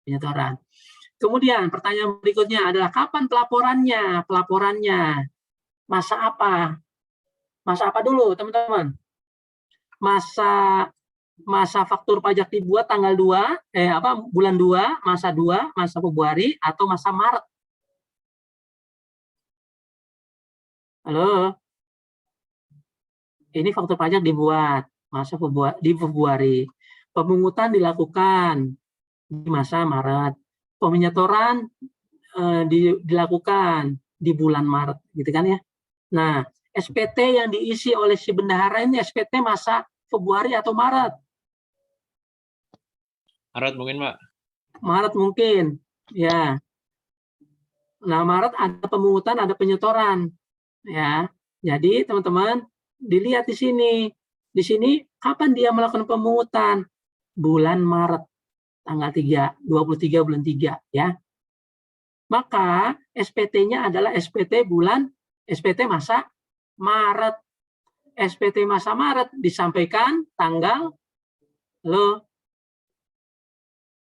penyetoran. Kemudian pertanyaan berikutnya adalah kapan pelaporannya? Pelaporannya masa apa? Masa apa dulu, teman-teman? Masa faktur pajak dibuat tanggal 2, bulan 2, masa Februari atau masa Maret? Halo? Ini faktur pajak dibuat di Februari. Pemungutan dilakukan di masa Maret. Penyetoran dilakukan di bulan Maret, gitu kan ya. Nah, SPT yang diisi oleh si bendahara ini SPT masa Februari atau Maret? Maret mungkin, Pak. Maret mungkin, ya. Nah, Maret ada pemungutan, ada penyetoran, ya. Jadi teman-teman dilihat di sini. Di sini kapan dia melakukan pemungutan? Bulan Maret, tanggal 3, 23 bulan 3, ya. Maka SPT-nya adalah SPT masa Maret. SPT masa Maret disampaikan tanggal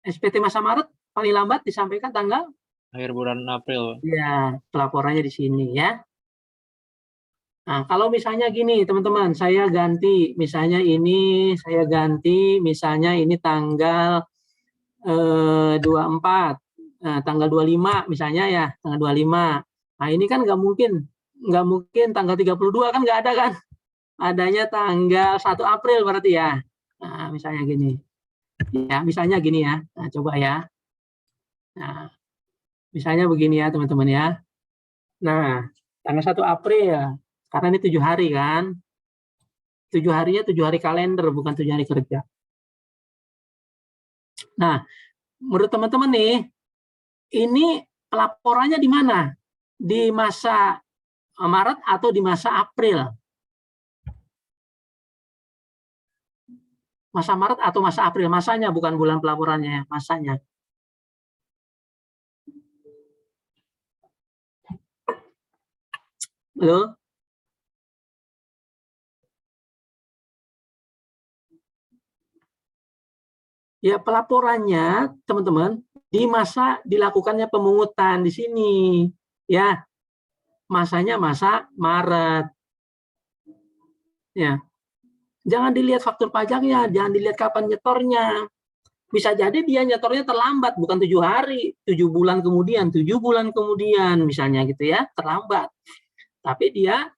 SPT masa Maret paling lambat disampaikan tanggal akhir bulan April. Ya, pelaporannya di sini ya. Nah, kalau misalnya gini, teman-teman, saya ganti misalnya ini tanggal 24. Nah, tanggal 25 misalnya ya, tanggal 25. Nah, ini kan nggak mungkin tanggal 32 kan nggak ada kan? Adanya tanggal 1 April berarti ya. Nah, misalnya gini. Ya, misalnya gini ya. Nah, coba ya. Nah, misalnya begini ya, teman-teman ya. Nah, tanggal 1 April, karena ini 7 hari kan. 7 harinya 7 hari kalender, bukan 7 hari kerja. Nah, menurut teman-teman nih, ini pelaporannya di mana? Di masa Maret atau di masa April? Masa Maret atau masa April? Masanya, bukan bulan pelaporannya, masanya. Halo? Ya, pelaporannya, teman-teman, di masa dilakukannya pemungutan di sini. Ya, masanya masa Maret. Ya. Jangan dilihat faktur pajaknya, jangan dilihat kapan nyetornya. Bisa jadi dia nyetornya terlambat, bukan 7 hari, 7 bulan kemudian, 7 bulan kemudian, misalnya gitu ya, terlambat. Tapi dia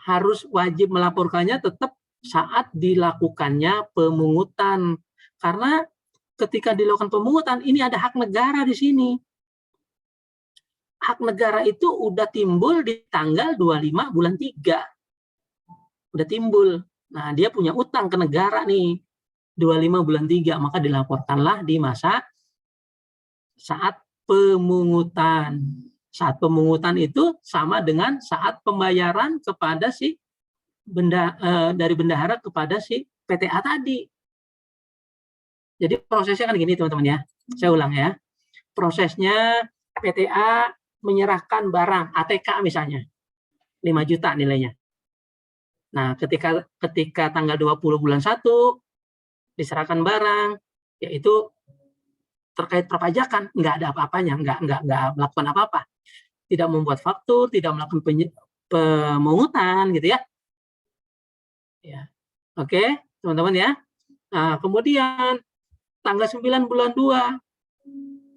harus wajib melaporkannya tetap saat dilakukannya pemungutan. Karena ketika dilakukan pemungutan, ini ada hak negara di sini. Hak negara itu udah timbul di tanggal 25 bulan 3. Udah timbul. Nah, dia punya utang ke negara nih, 25 bulan 3, maka dilaporkanlah di masa saat pemungutan. Saat pemungutan itu sama dengan saat pembayaran kepada si dari bendahara kepada si PTA tadi. Jadi prosesnya kan gini, teman-teman ya. Saya ulang ya. Prosesnya PTA menyerahkan barang, ATK misalnya, 5 juta nilainya. Nah, ketika tanggal 20 bulan 1 diserahkan barang, yaitu terkait perpajakan, nggak ada apa-apanya, nggak melakukan apa-apa. Tidak membuat faktur, tidak melakukan pemungutan gitu ya. Ya. Oke, teman-teman ya. Nah, kemudian tanggal 9 bulan 2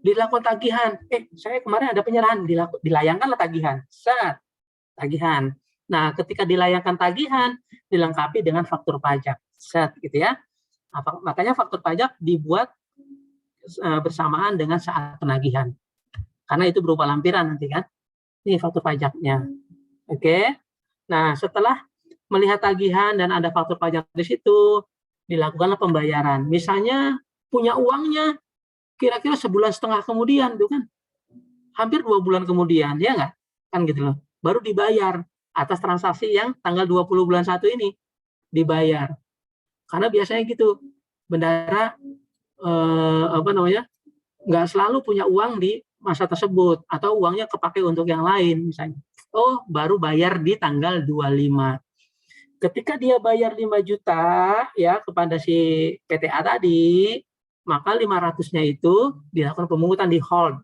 dilakukan tagihan. Saya kemarin ada penyerahan, dilayangkanlah tagihan. Tagihan. Nah, ketika dilayangkan tagihan, dilengkapi dengan faktur pajak. Gitu ya. Makanya faktur pajak dibuat bersamaan dengan saat penagihan. Karena itu berupa lampiran nanti kan. Ini faktur pajaknya. Oke. Nah, setelah melihat tagihan dan ada faktur pajak di situ, dilakukanlah pembayaran. Misalnya punya uangnya kira-kira sebulan setengah kemudian, tuh kan. Hampir 2 bulan kemudian, ya nggak? Kan gitu loh. Baru dibayar atas transaksi yang tanggal 20 bulan 1 ini dibayar. Karena biasanya gitu, bendahara nggak selalu punya uang di masa tersebut atau uangnya kepakai untuk yang lain misalnya. Oh, baru bayar di tanggal 25. Ketika dia bayar 5 juta ya kepada si PTA tadi, maka 500-nya itu dilakukan pemungutan di hold.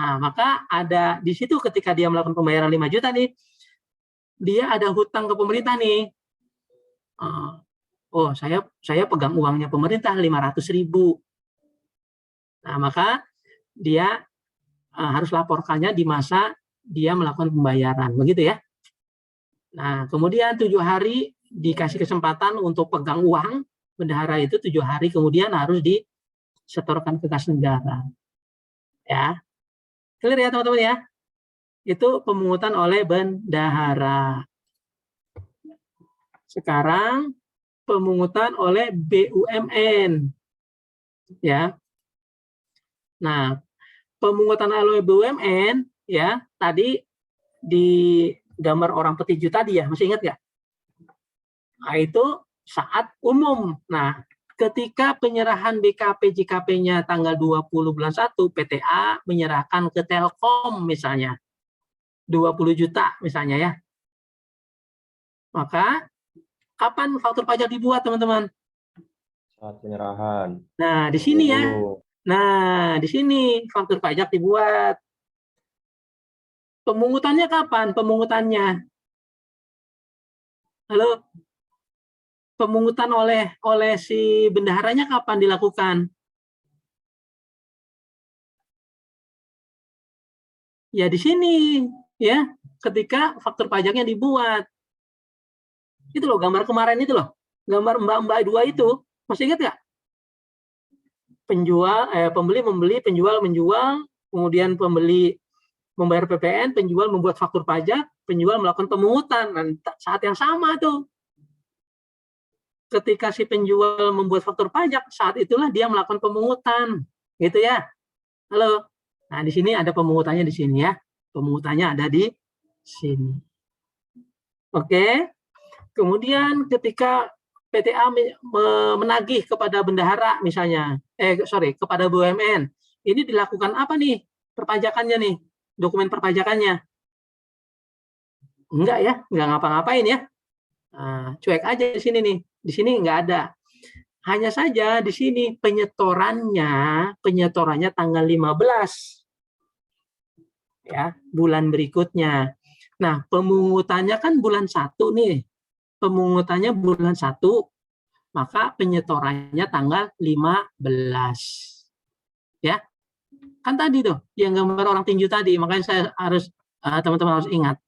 Nah, maka ada di situ ketika dia melakukan pembayaran 5 juta nih, dia ada hutang ke pemerintah nih. Oh, saya pegang uangnya pemerintah 500.000. Nah, maka dia harus laporkannya di masa dia melakukan pembayaran, begitu ya. Nah, kemudian 7 hari dikasih kesempatan untuk pegang uang bendahara itu, 7 hari kemudian harus disetorkan ke kas negara. Ya. Clear ya, teman-teman ya? Itu pemungutan oleh bendahara. Sekarang pemungutan oleh BUMN. Ya. Nah, pemungutan oleh BUMN ya, tadi di gambar orang petinju tadi ya, masih ingat nggak? Nah, itu saat umum. Nah, ketika penyerahan BKP JKP-nya tanggal 20 bulan 1, PTA menyerahkan ke Telkom misalnya 20 juta misalnya ya. Maka kapan faktur pajak dibuat, teman-teman? Saat penyerahan. Nah, di sini ya. Nah, di sini faktur pajak dibuat. Pemungutannya kapan? Pemungutannya. Halo? Pemungutan oleh si bendaharanya kapan dilakukan? Ya di sini, ya. Ketika faktur pajaknya dibuat. Itu loh gambar kemarin itu loh. Gambar mbak-mbak dua itu. Masih ingat nggak? Pembeli membeli, penjual menjual, kemudian pembeli membayar PPN, penjual membuat faktur pajak, penjual melakukan pemungutan. Dan saat yang sama tuh. Ketika si penjual membuat faktur pajak, saat itulah dia melakukan pemungutan. Gitu ya. Halo. Nah, di sini ada pemungutannya di sini ya. Pemungutannya ada di sini. Oke. Kemudian ketika PTA menagih kepada bendahara misalnya, kepada BUMN, ini dilakukan apa nih perpajakannya nih, dokumen perpajakannya? Enggak ya, enggak ngapa-ngapain ya. Nah, cuek aja di sini nih, di sini enggak ada. Hanya saja di sini penyetorannya tanggal 15 ya, bulan berikutnya. Nah, pemungutannya kan bulan 1 nih. Pemungutannya bulan 1, maka penyetorannya tanggal 15. Ya. Kan tadi tuh yang gambar orang tinju tadi, makanya saya harus teman-teman harus ingat.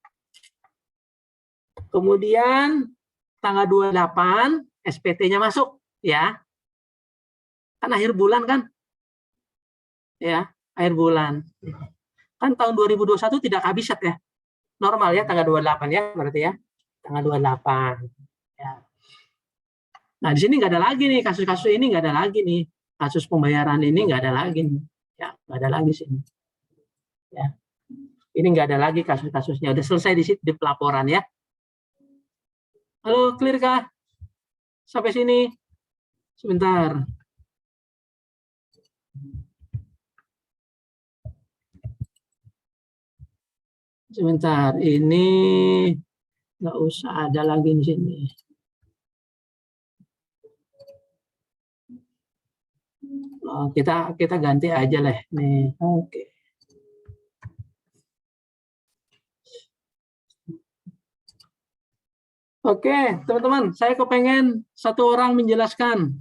Kemudian tanggal 28 SPT-nya masuk ya. Kan akhir bulan kan? Ya, akhir bulan. Kan tahun 2021 tidak habisat ya. Normal ya tanggal 28 ya berarti ya. Tanggal 28. Ya. Nah, di sini nggak ada lagi nih, kasus-kasus ini nggak ada lagi nih. Kasus pembayaran ini nggak ada lagi nih. Ya, nggak ada lagi sini. Ya. Ini nggak ada lagi kasus-kasusnya. Udah selesai di situ di pelaporan ya. Halo, clear kah? Sampai sini? Sebentar. Sebentar, ini nggak usah ada lagi di sini. Oh, kita ganti aja lah nih. Oke. Oke, teman-teman, saya kepengen satu orang menjelaskan.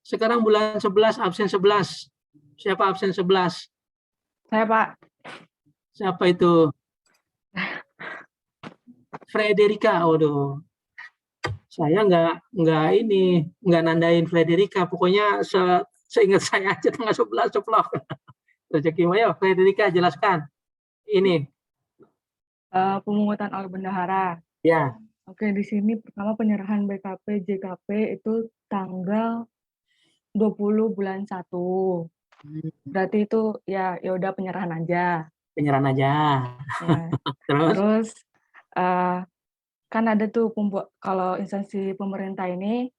Sekarang bulan 11, absen 11. Siapa absen 11? Saya, Pak. Siapa itu? Frederica. Waduh. Saya nggak nandain Frederica. Pokoknya seingat saya aja tanggal 11 ceplok. Rezeki Maya, Frederica jelaskan. Ini. Pemungutan oleh bendahara. Ya. Oke, di sini pertama penyerahan BKP JKP itu tanggal 20 bulan 1. Berarti itu ya udah penyerahan aja. Penyerahan aja. Ya. Terus kan ada tuh kalau instansi pemerintah ini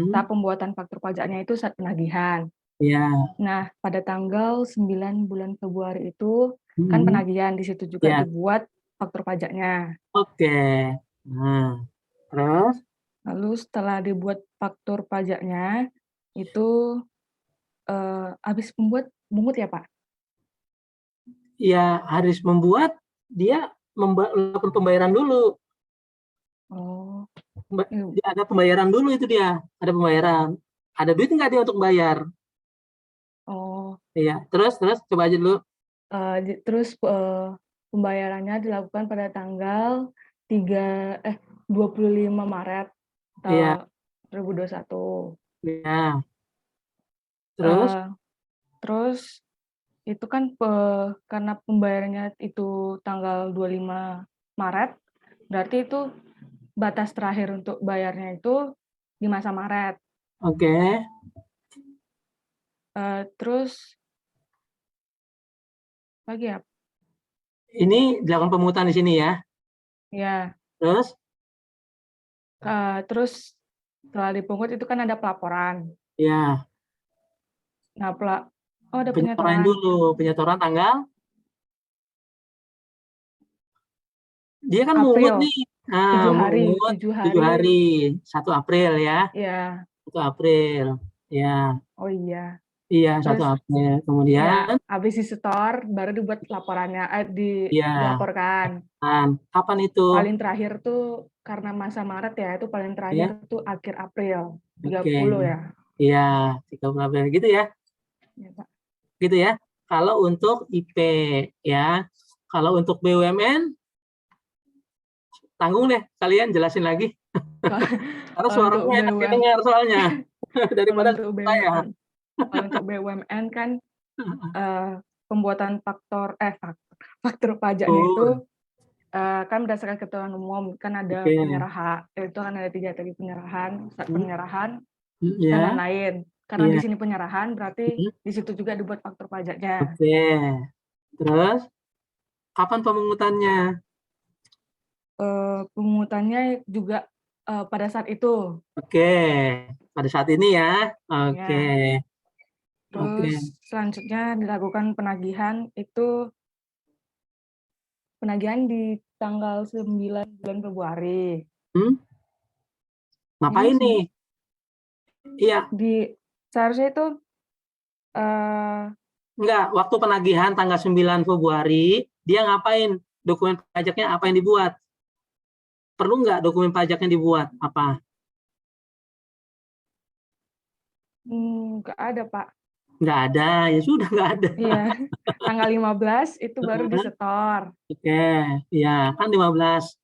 tahap pembuatan faktur pajaknya itu saat penagihan. Ya. Nah, pada tanggal 9 bulan Februari itu kan penagihan, di situ juga dibuat faktur pajaknya. Oke. Nah, terus? Lalu setelah dibuat faktur pajaknya itu habis mungut ya, Pak? Ya, harus membuat dia melakukan pembayaran dulu. Oh. Ada pembayaran dulu itu dia. Ada pembayaran. Ada duit nggak dia untuk bayar? Oh. Iya. Terus coba aja dulu. Terus pembayarannya dilakukan pada tanggal 25 Maret tahun 2021. Iya. Terus itu kan karena pembayarannya itu tanggal 25 Maret, berarti itu batas terakhir untuk bayarnya itu di masa Maret. Oke. Terus lagi ya? Ini dilakukan pemungutan di sini ya. Ya. Terus? Terus setelah dipungut itu kan ada pelaporan. Ya. Nah, ada Penyetoran penyetoran. dulu. Penyetoran tanggal? Dia kan April. mungut nih. Nah, 7 hari. mungut 7 7 hari. 1 April ya. Ya. 1 April. Ya. Oh iya. Iya, 1 Terus, April. ya, Kemudian? habis disetor, baru dibuat laporannya, Iya. dilaporkan. Kapan itu? Paling terakhir tuh, karena masa Maret ya, itu paling terakhir tuh akhir April. 30 ya. Iya, 30 April. Gitu ya? Ya, Pak. Gitu ya. Kalau untuk IP ya. Kalau untuk BUMN, tanggung deh kalian jelasin lagi. Karena suaranya enak didengar soalnya. Daripada saya. Kalau untuk BUMN kan pembuatan faktur pajaknya itu kan berdasarkan ketentuan umum, kan ada penyerahan, itu kan ada 3 tadi penyerahan, penyerahan dan lain-lain. Karena di sini penyerahan berarti di situ juga dibuat faktur pajaknya. Oke. Terus kapan pemungutannya? Pemungutannya juga pada saat itu. Oke, pada saat ini ya. Oke. Ya. Terus selanjutnya dilakukan penagihan itu di tanggal 9 bulan Februari. Ngapain nih? Iya. Seharusnya itu enggak, waktu penagihan tanggal 9 Februari, dia ngapain? Dokumen pajaknya apa yang dibuat? Perlu nggak dokumen pajaknya dibuat? Apa? Nggak ada, Pak. Nggak ada, ya sudah nggak ada. Iya, tanggal 15 itu baru disetor. Oke, ya kan 15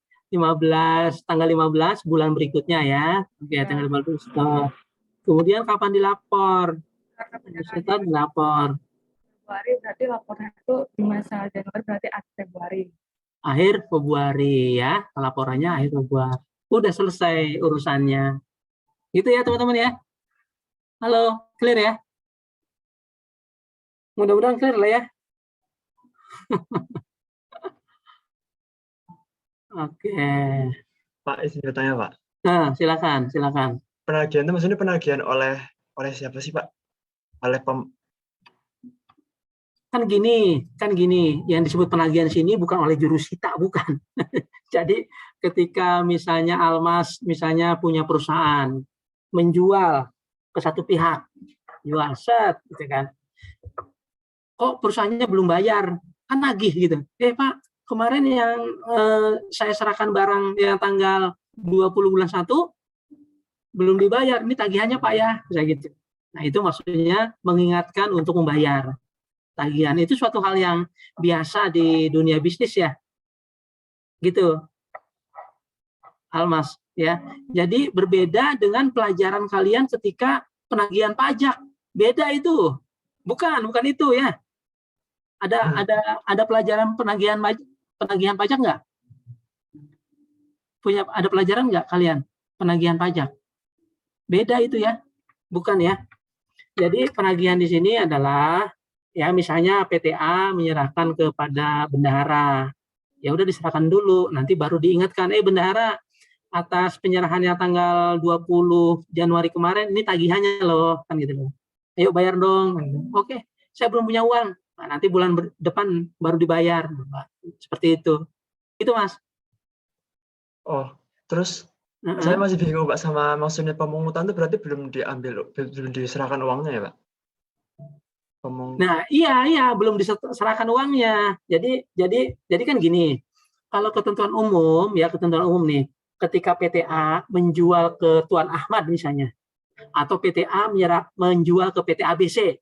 tanggal 15 bulan berikutnya ya. Oke, tanggal 15 setor. Kemudian kapan dilapor? Setor dilapor. Februari berarti lapornya itu di masa Januari berarti akhir Februari. Akhir Februari ya, laporannya akhir Februari. Udah selesai urusannya. Gitu ya teman-teman ya. Halo, clear ya? Mudah-mudahan clear lah ya. Oke. Pak, izin bertanya, Pak. Nah, silakan. Penagihan itu maksudnya penagihan oleh siapa sih, Pak? Oleh kan gini, yang disebut penagihan sini bukan oleh jurusita, bukan. Jadi ketika misalnya Almas misalnya punya perusahaan menjual ke satu pihak, jual set, gitu kan. Kok perusahaannya belum bayar, kan nagih gitu. Pak, kemarin yang saya serahkan barang yang tanggal 20 bulan 1 belum dibayar, ini tagihannya Pak ya, kayak gitu. Nah itu maksudnya mengingatkan untuk membayar. Tagihan itu suatu hal yang biasa di dunia bisnis ya, gitu, Almas ya. Jadi berbeda dengan pelajaran kalian ketika penagihan pajak, beda itu, bukan itu ya. Ada pelajaran penagihan pajak nggak? Ada pelajaran nggak kalian penagihan pajak? Beda itu ya, bukan ya. Jadi penagihan di sini adalah ya misalnya PTA menyerahkan kepada bendahara, ya udah diserahkan dulu, nanti baru diingatkan, bendahara atas penyerahan yang tanggal 20 Januari kemarin ini tagihannya loh, kan gitu loh. Ayo bayar dong. Oke, saya belum punya uang. Nah, nanti bulan depan baru dibayar. Seperti itu. Itu Mas. Oh, terus saya masih bingung Pak sama maksudnya pemungutan itu berarti belum diserahkan uangnya ya Pak? Nah, iya, belum diserahkan uangnya. Jadi kan gini, kalau ketentuan umum nih, ketika PTA menjual ke Tuan Ahmad misalnya, atau PTA menjual ke PT ABC,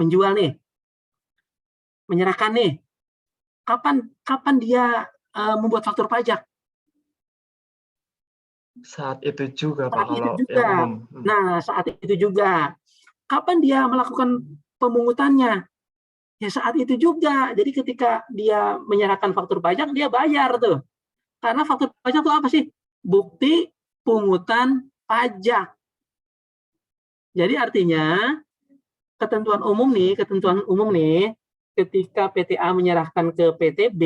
menjual nih, menyerahkan nih, kapan dia membuat faktur pajak? Saat itu juga Pak, kalau yang umum. Nah, saat itu juga. Kapan dia melakukan pemungutannya? Ya saat itu juga. Jadi ketika dia menyerahkan faktur pajak, dia bayar tuh. Karena faktur pajak itu apa sih? Bukti pungutan pajak. Jadi artinya ketentuan umum nih, ketika PTA menyerahkan ke PTB,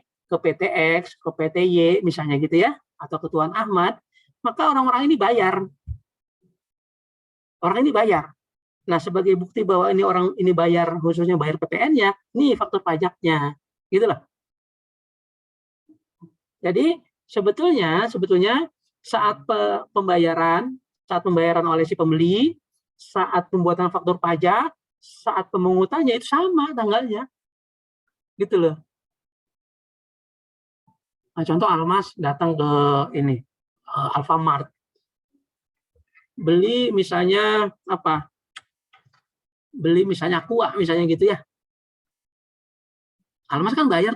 ke PTX, ke PTY misalnya gitu ya, atau ke Tuan Ahmad, maka orang-orang ini bayar. Orang ini bayar. Nah, sebagai bukti bahwa ini orang ini bayar, khususnya bayar PPN-nya, nih faktur pajaknya. Gitu loh. Jadi sebetulnya saat pembayaran oleh si pembeli, saat pembuatan faktur pajak, saat pemungutannya itu sama tanggalnya. Gitu loh. Nah, contoh Almas datang ke ini Alfamart. Beli misalnya apa? Beli misalnya Aqua misalnya gitu ya. Almas kan bayar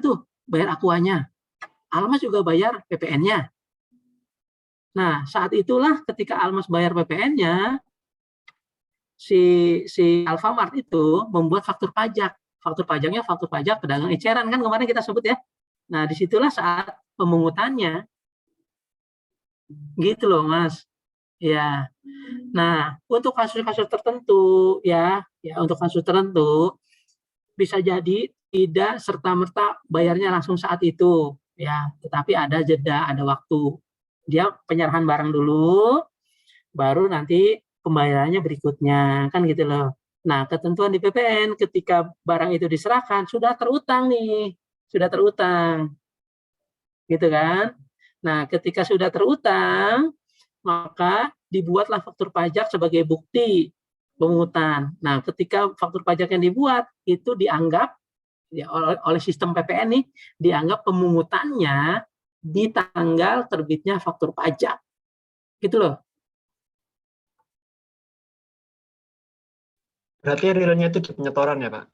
Aquanya. Almas juga bayar PPN-nya. Nah, saat itulah ketika Almas bayar PPN-nya, si Alfamart itu membuat faktur pajak. Faktur pajaknya faktur pajak pedagang eceran kan kemarin kita sebut ya. Nah, disitulah saat pemungutannya. Gitu loh, Mas. Ya. Nah, untuk kasus-kasus tertentu untuk kasus tertentu bisa jadi tidak serta-merta bayarnya langsung saat itu, ya, tetapi ada jeda, ada waktu. Dia penyerahan barang dulu, baru nanti pembayarannya berikutnya, kan gitu loh. Nah, ketentuan di PPN ketika barang itu diserahkan sudah terutang nih, sudah terutang, gitu kan? Nah, ketika sudah terutang, maka dibuatlah faktur pajak sebagai bukti pemungutan. Nah, ketika faktur pajak yang dibuat itu dianggap ya, oleh sistem PPN nih, dianggap pemungutannya di tanggal terbitnya faktur pajak. Gitu loh. Berarti realnya itu di penyetoran ya, Pak?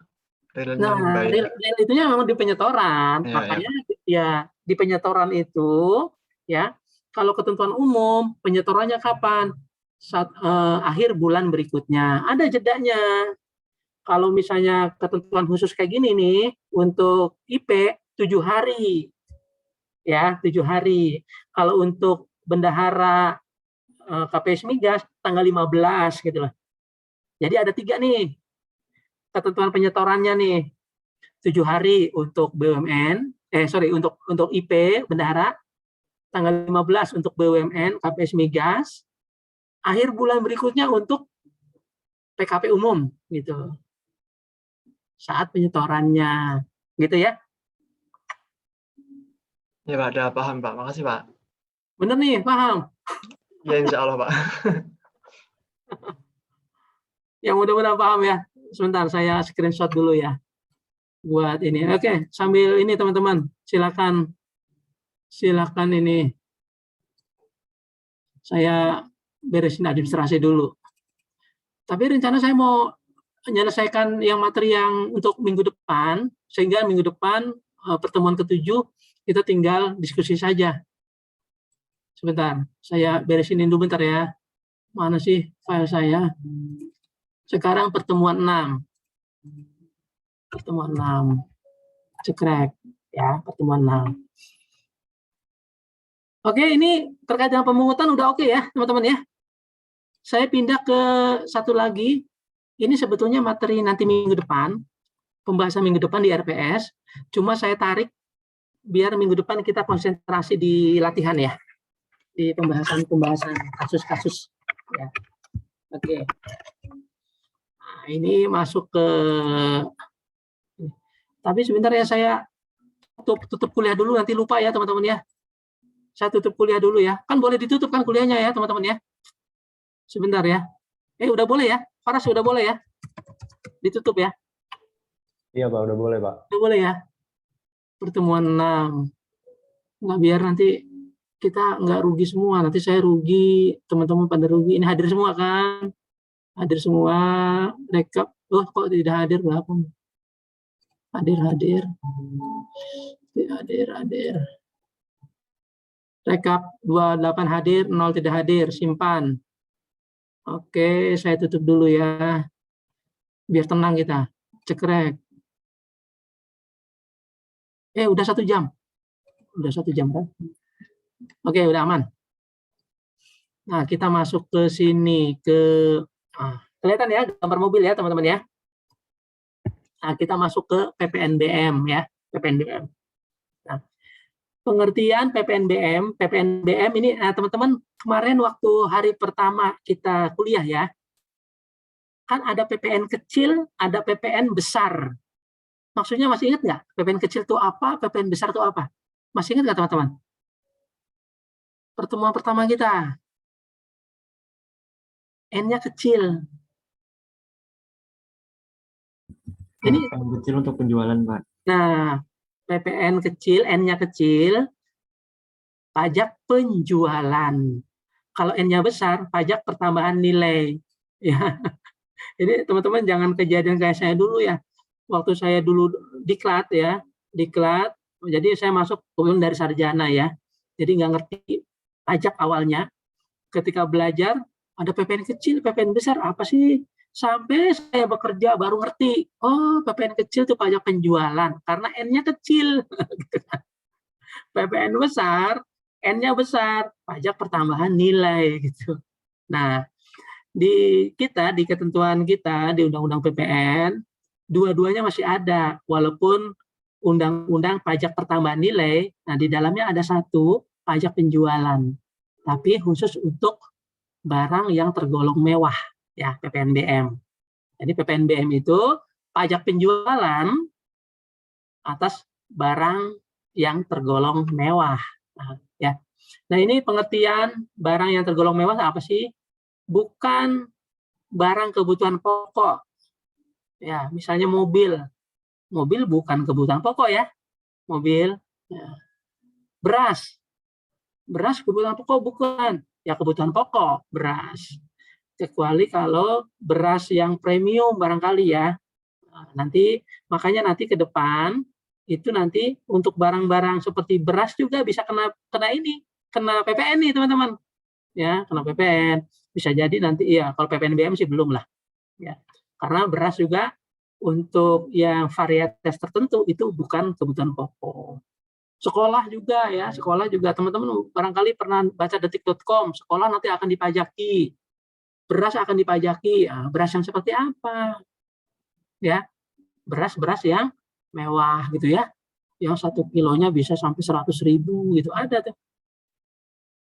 Nah, real itunya memang di penyetoran. Makanya ya di penyetoran itu ya, kalau ketentuan umum penyetorannya kapan? Saat akhir bulan berikutnya. Ada jedanya. Kalau misalnya ketentuan khusus kayak gini nih, untuk IP 7 hari. Ya, 7 hari. Kalau untuk bendahara KPS Migas tanggal 15 gitu loh. Jadi ada 3 nih ketentuan penyetorannya nih. 7 hari untuk BUMN, untuk IP bendahara, tanggal 15 untuk BUMN KPS Migas, akhir bulan berikutnya untuk PKP umum gitu. Saat penyetorannya, gitu ya. Ya Pak, udah paham Pak. Makasih Pak. Bener nih, paham? Ya insya Allah Pak. Yang mudah-mudahan paham ya. Sebentar, saya screenshot dulu ya. Buat ini. Oke, sambil ini teman-teman, silakan ini. Saya beresin administrasi dulu. Tapi rencana saya mau menyelesaikan yang materi yang untuk minggu depan, sehingga minggu depan pertemuan ke-7 kita tinggal diskusi saja. Sebentar, saya beresin dulu bentar ya. Mana sih file saya? Sekarang pertemuan 6. Pertemuan 6. Cekrek ya, pertemuan 6. Oke, ini terkait dengan pemungutan udah oke ya, teman-teman ya. Saya pindah ke satu lagi. Ini sebetulnya materi nanti minggu depan, pembahasan minggu depan di RPS. Cuma saya tarik biar minggu depan kita konsentrasi di latihan ya, di pembahasan kasus-kasus. Ya. Oke. Nah, ini masuk ke. Tapi sebentar ya, saya tutup kuliah dulu, nanti lupa ya teman-teman ya. Saya tutup kuliah dulu ya. Kan boleh ditutup kan kuliahnya ya teman-teman ya. Sebentar ya. Udah boleh ya? Faras udah boleh ya? Ditutup ya? Iya Pak, udah boleh Pak. Udah boleh ya? Pertemuan 6. Nggak, biar nanti kita nggak rugi semua. Nanti saya rugi, teman-teman pada rugi. Ini hadir semua kan? Hadir semua. Rekap. Oh, kok tidak hadir? Berapa? Hadir. Rekap 28 hadir, 0 tidak hadir. Simpan. Oke, saya tutup dulu ya. Biar tenang kita. Cekrek. Udah 1 jam. Udah 1 jam kan? Oke, udah aman. Nah, kita masuk ke sini, kelihatan ya gambar mobil ya teman-teman ya. Nah, kita masuk ke PPNBM ya, PPNBM. Nah, pengertian PPNBM ini teman-teman kemarin waktu hari pertama kita kuliah ya, kan ada PPN kecil, ada PPN besar. Maksudnya masih ingat nggak? PPN kecil itu apa, PPN besar itu apa? Masih ingat nggak teman-teman? Pertemuan pertama kita, N-nya kecil. Ini PPN kecil untuk penjualan, Pak. Nah, PPN kecil, N-nya kecil, pajak penjualan. Kalau N-nya besar, pajak pertambahan nilai. Ya, ini teman-teman jangan kejadian kayak saya dulu ya. Waktu saya dulu diklat ya, diklat. Jadi saya masuk kemudian dari sarjana ya. Jadi nggak ngerti pajak awalnya. Ketika belajar ada PPN kecil, PPN besar apa sih? Sampai saya bekerja baru ngerti. Oh, PPN kecil itu pajak penjualan karena N-nya kecil. PPN besar, N-nya besar, pajak pertambahan nilai gitu. Nah, di ketentuan kita di Undang-Undang PPN, dua-duanya masih ada, walaupun Undang-Undang Pajak Pertambahan Nilai, nah di dalamnya ada satu pajak penjualan, tapi khusus untuk barang yang tergolong mewah, ya PPNBM. Jadi PPNBM itu pajak penjualan atas barang yang tergolong mewah. Nah, ya. Nah, ini pengertian barang yang tergolong mewah apa sih? Bukan barang kebutuhan pokok. Ya, misalnya mobil. Mobil bukan kebutuhan pokok ya. Mobil. Ya. Beras. Beras kebutuhan pokok bukan. Ya kebutuhan pokok, beras. Kecuali kalau beras yang premium barangkali ya. Nah, makanya nanti ke depan itu nanti untuk barang-barang seperti beras juga bisa kena PPN nih teman-teman. Ya, kena PPN. Bisa jadi nanti ya kalau PPNBM sih belum lah. Ya. Karena beras juga untuk yang varietas tertentu itu bukan kebutuhan pokok. Sekolah juga ya, sekolah juga teman-teman barangkali pernah baca detik.com, sekolah nanti akan dipajaki. Beras akan dipajaki. Nah, beras yang seperti apa? Ya, beras yang mewah gitu ya. Yang 1 kilonya bisa sampai 100.000 gitu ada tuh.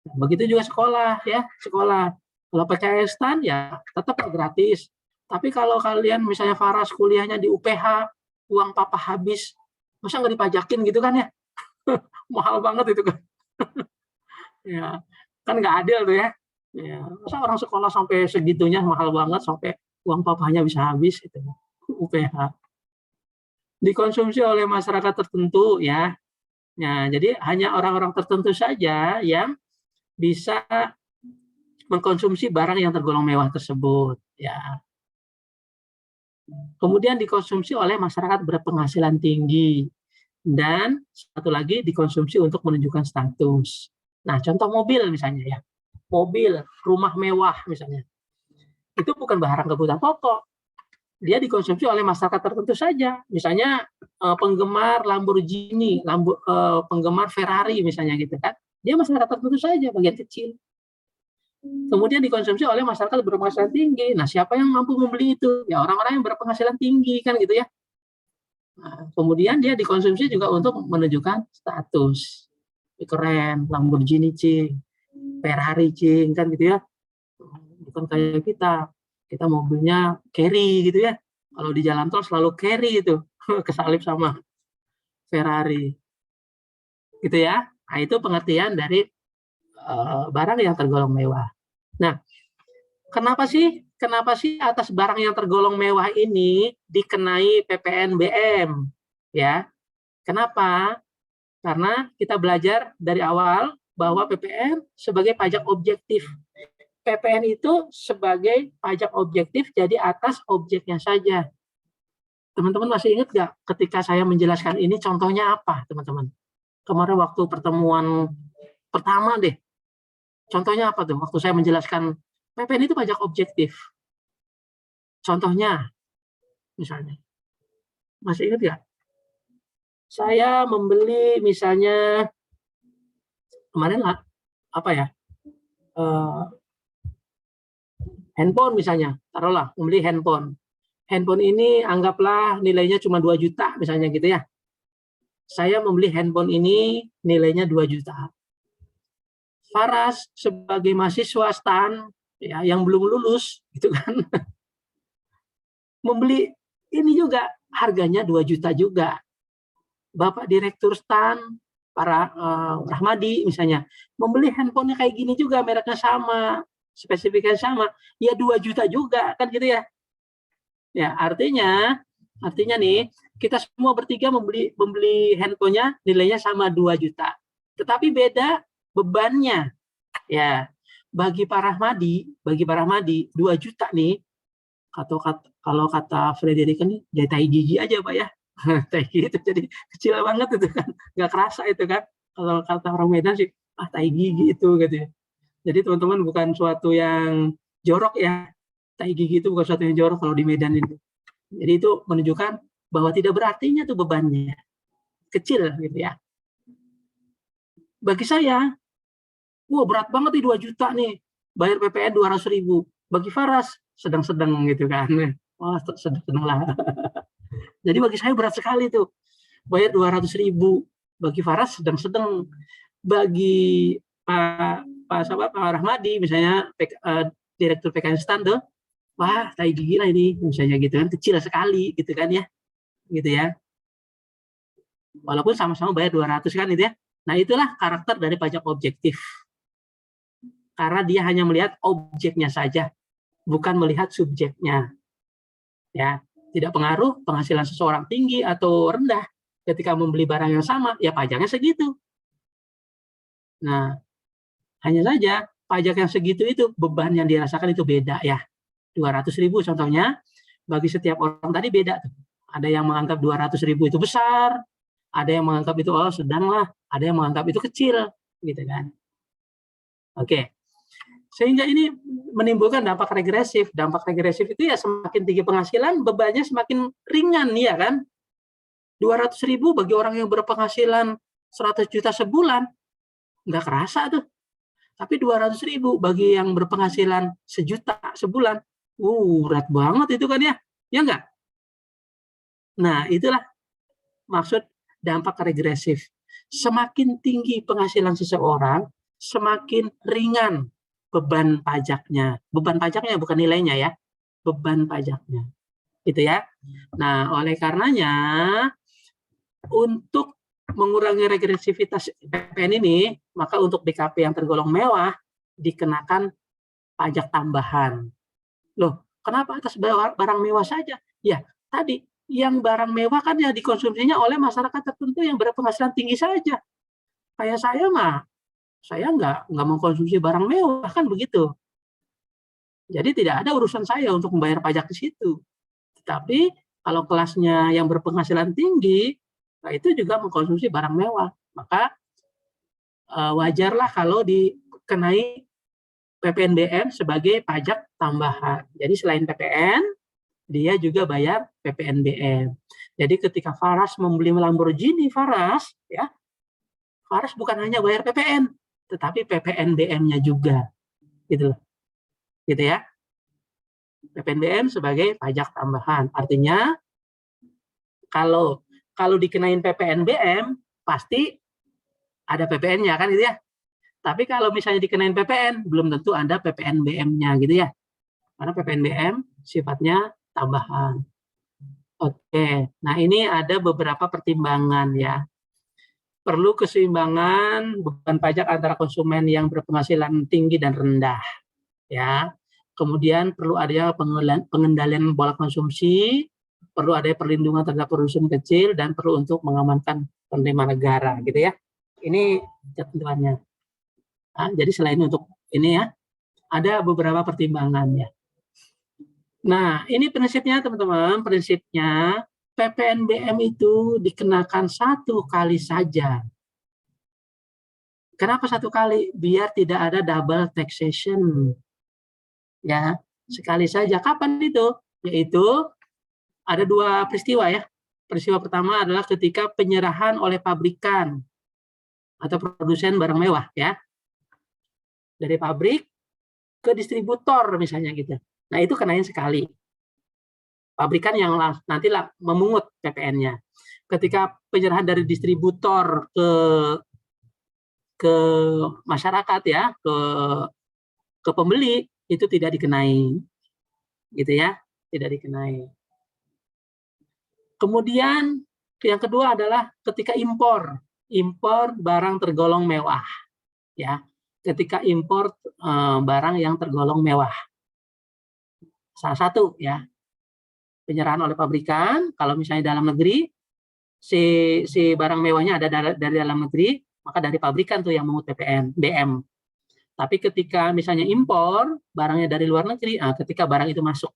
Nah, begitu juga sekolah ya, sekolah. Kalau pakai stan ya tetap gratis. Tapi kalau kalian misalnya Faras kuliahnya di UPH, uang papa habis, masa nggak dipajakin gitu kan ya? Mahal banget itu kan. Ya, kan nggak adil tuh ya. Ya, masa orang sekolah sampai segitunya mahal banget sampai uang papanya bisa habis itu. UPH. Dikonsumsi oleh masyarakat tertentu ya. Nah, jadi hanya orang-orang tertentu saja yang bisa mengkonsumsi barang yang tergolong mewah tersebut ya. Kemudian dikonsumsi oleh masyarakat berpenghasilan tinggi. Dan satu lagi dikonsumsi untuk menunjukkan status. Nah, contoh mobil misalnya ya. Mobil, rumah mewah misalnya. Itu bukan barang kebutuhan pokok. Dia dikonsumsi oleh masyarakat tertentu saja. Misalnya penggemar Lamborghini, penggemar Ferrari misalnya gitu kan. Dia masyarakat tertentu saja, bagian kecil. Kemudian dikonsumsi oleh masyarakat berpenghasilan tinggi. Nah, siapa yang mampu membeli itu? Ya orang-orang yang berpenghasilan tinggi kan gitu ya. Nah, kemudian dia dikonsumsi juga untuk menunjukkan status. Keren, Lamborghini cing, Ferrari cing, kan gitu ya. Bukan kayak kita mobilnya carry gitu ya. Kalau di jalan tol selalu carry itu, kesalip sama Ferrari. Gitu ya. Nah, itu pengertian dari barang yang tergolong mewah. Nah, kenapa sih atas barang yang tergolong mewah ini dikenai PPNBM? Ya, kenapa? Karena kita belajar dari awal bahwa PPN sebagai pajak objektif. PPN itu sebagai pajak objektif, jadi atas objeknya saja. Teman-teman masih ingat nggak ketika saya menjelaskan ini contohnya apa, teman-teman? Kemarin waktu pertemuan pertama deh. Contohnya apa tuh? Waktu saya menjelaskan PPN itu pajak objektif. Contohnya, misalnya, masih ingat nggak? Saya membeli misalnya kemarin lah apa ya Handphone misalnya, taruhlah membeli handphone. Handphone ini anggaplah nilainya cuma 2 juta misalnya gitu ya. Saya membeli handphone ini nilainya 2 juta. Faras sebagai mahasiswa STAN ya, yang belum lulus gitu kan, membeli ini juga harganya 2 juta juga. Bapak direktur STAN, para Rahmadi misalnya, membeli handphonenya kayak gini juga, mereknya sama, spesifikasinya sama, ya 2 juta juga kan gitu ya. Ya, artinya nih kita semua bertiga membeli handphonenya nilainya sama 2 juta. Tetapi beda bebannya. Ya, bagi Pak Rahmadi 2 juta nih, kalau kata Frederick kan dari tai gigi aja Pak ya. Tai gigi itu jadi kecil banget itu kan. Nggak kerasa itu kan. Kalau kata orang Medan sih, tai gigi itu gitu ya. Jadi teman-teman bukan suatu yang jorok ya. Tai gigi itu bukan suatu yang jorok kalau di Medan itu. Jadi itu menunjukkan bahwa tidak berartinya tuh bebannya. Kecil gitu ya. Bagi saya, wah berat banget nih 2 juta nih. Bayar PPN 200.000. Bagi Faras, sedang-sedang gitu kan. Wah, sedang lah. Jadi bagi saya berat sekali tuh. Bayar 200.000. Bagi Faras, sedang-sedang. Bagi Pak Rahmadi, misalnya Direktur PKN STAN tuh, wah, tai gigi lah ini, misalnya gitu kan, kecil sekali, gitu kan ya, gitu ya. Walaupun sama-sama bayar 200 kan itu ya. Nah itulah karakter dari pajak objektif. Karena dia hanya melihat objeknya saja, bukan melihat subjeknya. Ya, tidak pengaruh penghasilan seseorang tinggi atau rendah. Ketika membeli barang yang sama, ya pajaknya segitu. Nah, hanya saja pajak yang segitu itu beban yang dirasakan itu beda ya. 200.000 contohnya, bagi setiap orang tadi beda. Ada yang menganggap 200.000 itu besar, ada yang menganggap itu sedang lah, ada yang menganggap itu kecil, gitu kan. Oke, sehingga ini menimbulkan dampak regresif. Dampak regresif itu ya semakin tinggi penghasilan, bebannya semakin ringan, ya kan. 200.000 bagi orang yang berpenghasilan 100 juta sebulan, nggak kerasa tuh. Tapi 200.000 bagi yang berpenghasilan 1 juta sebulan, berat banget itu kan ya, ya enggak? Nah, itulah maksud dampak regresif. Semakin tinggi penghasilan seseorang, semakin ringan beban pajaknya. Beban pajaknya bukan nilainya ya, beban pajaknya. Gitu ya. Nah, oleh karenanya, untuk mengurangi regresivitas PPN ini, maka untuk BKP yang tergolong mewah, dikenakan pajak tambahan. Loh, kenapa atas barang mewah saja? Ya, tadi yang barang mewah kan ya dikonsumsinya oleh masyarakat tertentu yang berpenghasilan tinggi saja. Kayak saya mah, saya nggak mengkonsumsi barang mewah kan begitu. Jadi tidak ada urusan saya untuk membayar pajak di situ. Tetapi kalau kelasnya yang berpenghasilan tinggi, nah itu juga mengkonsumsi barang mewah. Maka wajarlah kalau dikenai PPNBM sebagai pajak tambahan. Jadi selain PPN, dia juga bayar PPNBM. Jadi ketika Faras membeli Lamborghini Faras, ya, Faras bukan hanya bayar PPN, tetapi PPNBM-nya juga, gitu, gitu ya. PPNBM sebagai pajak tambahan. Artinya kalau dikenain PPNBM pasti ada PPN-nya kan, gitu ya. Tapi kalau misalnya dikenain PPN, belum tentu ada PPNBM-nya gitu ya. Karena PPNBM sifatnya tambahan. Oke, nah ini ada beberapa pertimbangan ya. Perlu keseimbangan beban pajak antara konsumen yang berpenghasilan tinggi dan rendah. Ya. Kemudian perlu adanya pengendalian pola konsumsi, perlu ada perlindungan terhadap produsen kecil, dan perlu untuk mengamankan penerimaan negara gitu ya. Ini ketentuannya. Nah, jadi selain untuk ini ya, ada beberapa pertimbangan ya. Nah, ini prinsipnya teman-teman, prinsipnya PPNBM itu dikenakan 1 kali saja. Kenapa 1 kali? Biar tidak ada double taxation. Ya, sekali saja. Kapan itu? Yaitu ada 2 peristiwa ya. Peristiwa pertama adalah ketika penyerahan oleh pabrikan atau produsen barang mewah ya. Dari pabrik ke distributor misalnya gitu. Nah, itu kenain sekali. Pabrikan yang nanti memungut PPN-nya. Ketika penyerahan dari distributor ke masyarakat ya, ke pembeli, itu tidak dikenai. Gitu ya, tidak dikenai. Kemudian yang kedua adalah ketika impor barang tergolong mewah. Ya, ketika impor barang yang tergolong mewah. Salah satu ya, penyerahan oleh pabrikan, kalau misalnya dalam negeri, si barang mewahnya ada dari dalam negeri, maka dari pabrikan tuh yang mengut PPN, BM. Tapi ketika misalnya impor, barangnya dari luar negeri, ketika barang itu masuk.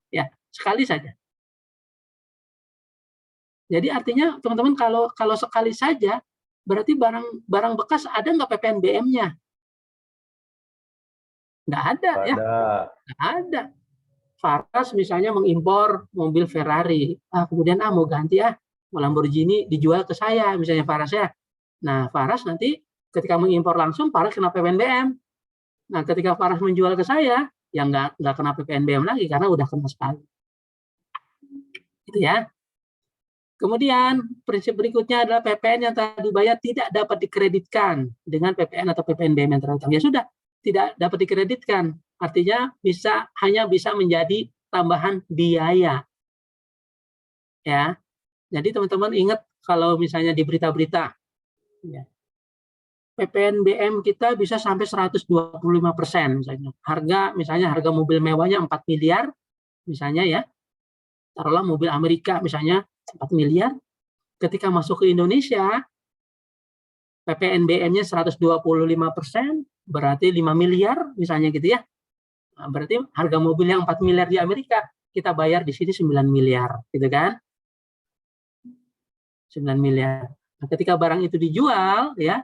Ya, sekali saja. Jadi artinya teman-teman kalau sekali saja, berarti barang bekas ada nggak PPN BM-nya? Nggak ada ya. Nggak ada. Faras misalnya mengimpor mobil Ferrari, kemudian mau ganti mau Lamborghini dijual ke saya misalnya Faras ya. Nah Faras nanti ketika mengimpor langsung Faras kena PPN BM. Nah ketika Faras menjual ke saya, ya nggak kena PPN BM lagi karena udah kena sekali. Itu ya. Kemudian prinsip berikutnya adalah PPN yang telah dibayar tidak dapat dikreditkan dengan PPN atau PPN BM yang terutang. Ya sudah, tidak dapat dikreditkan. Artinya hanya bisa menjadi tambahan biaya. Ya. Jadi teman-teman ingat kalau misalnya di berita-berita ya, PPN BM kita bisa sampai 125% misalnya. Harga mobil mewahnya 4 miliar misalnya ya. Taruhlah mobil Amerika misalnya 4 miliar. Ketika masuk ke Indonesia PPN BM-nya 125%, berarti 5 miliar misalnya gitu ya. Nah, berarti harga mobil yang 4 miliar di Amerika, kita bayar di sini 9 miliar, gitu kan? 9 miliar. Nah, ketika barang itu dijual, ya,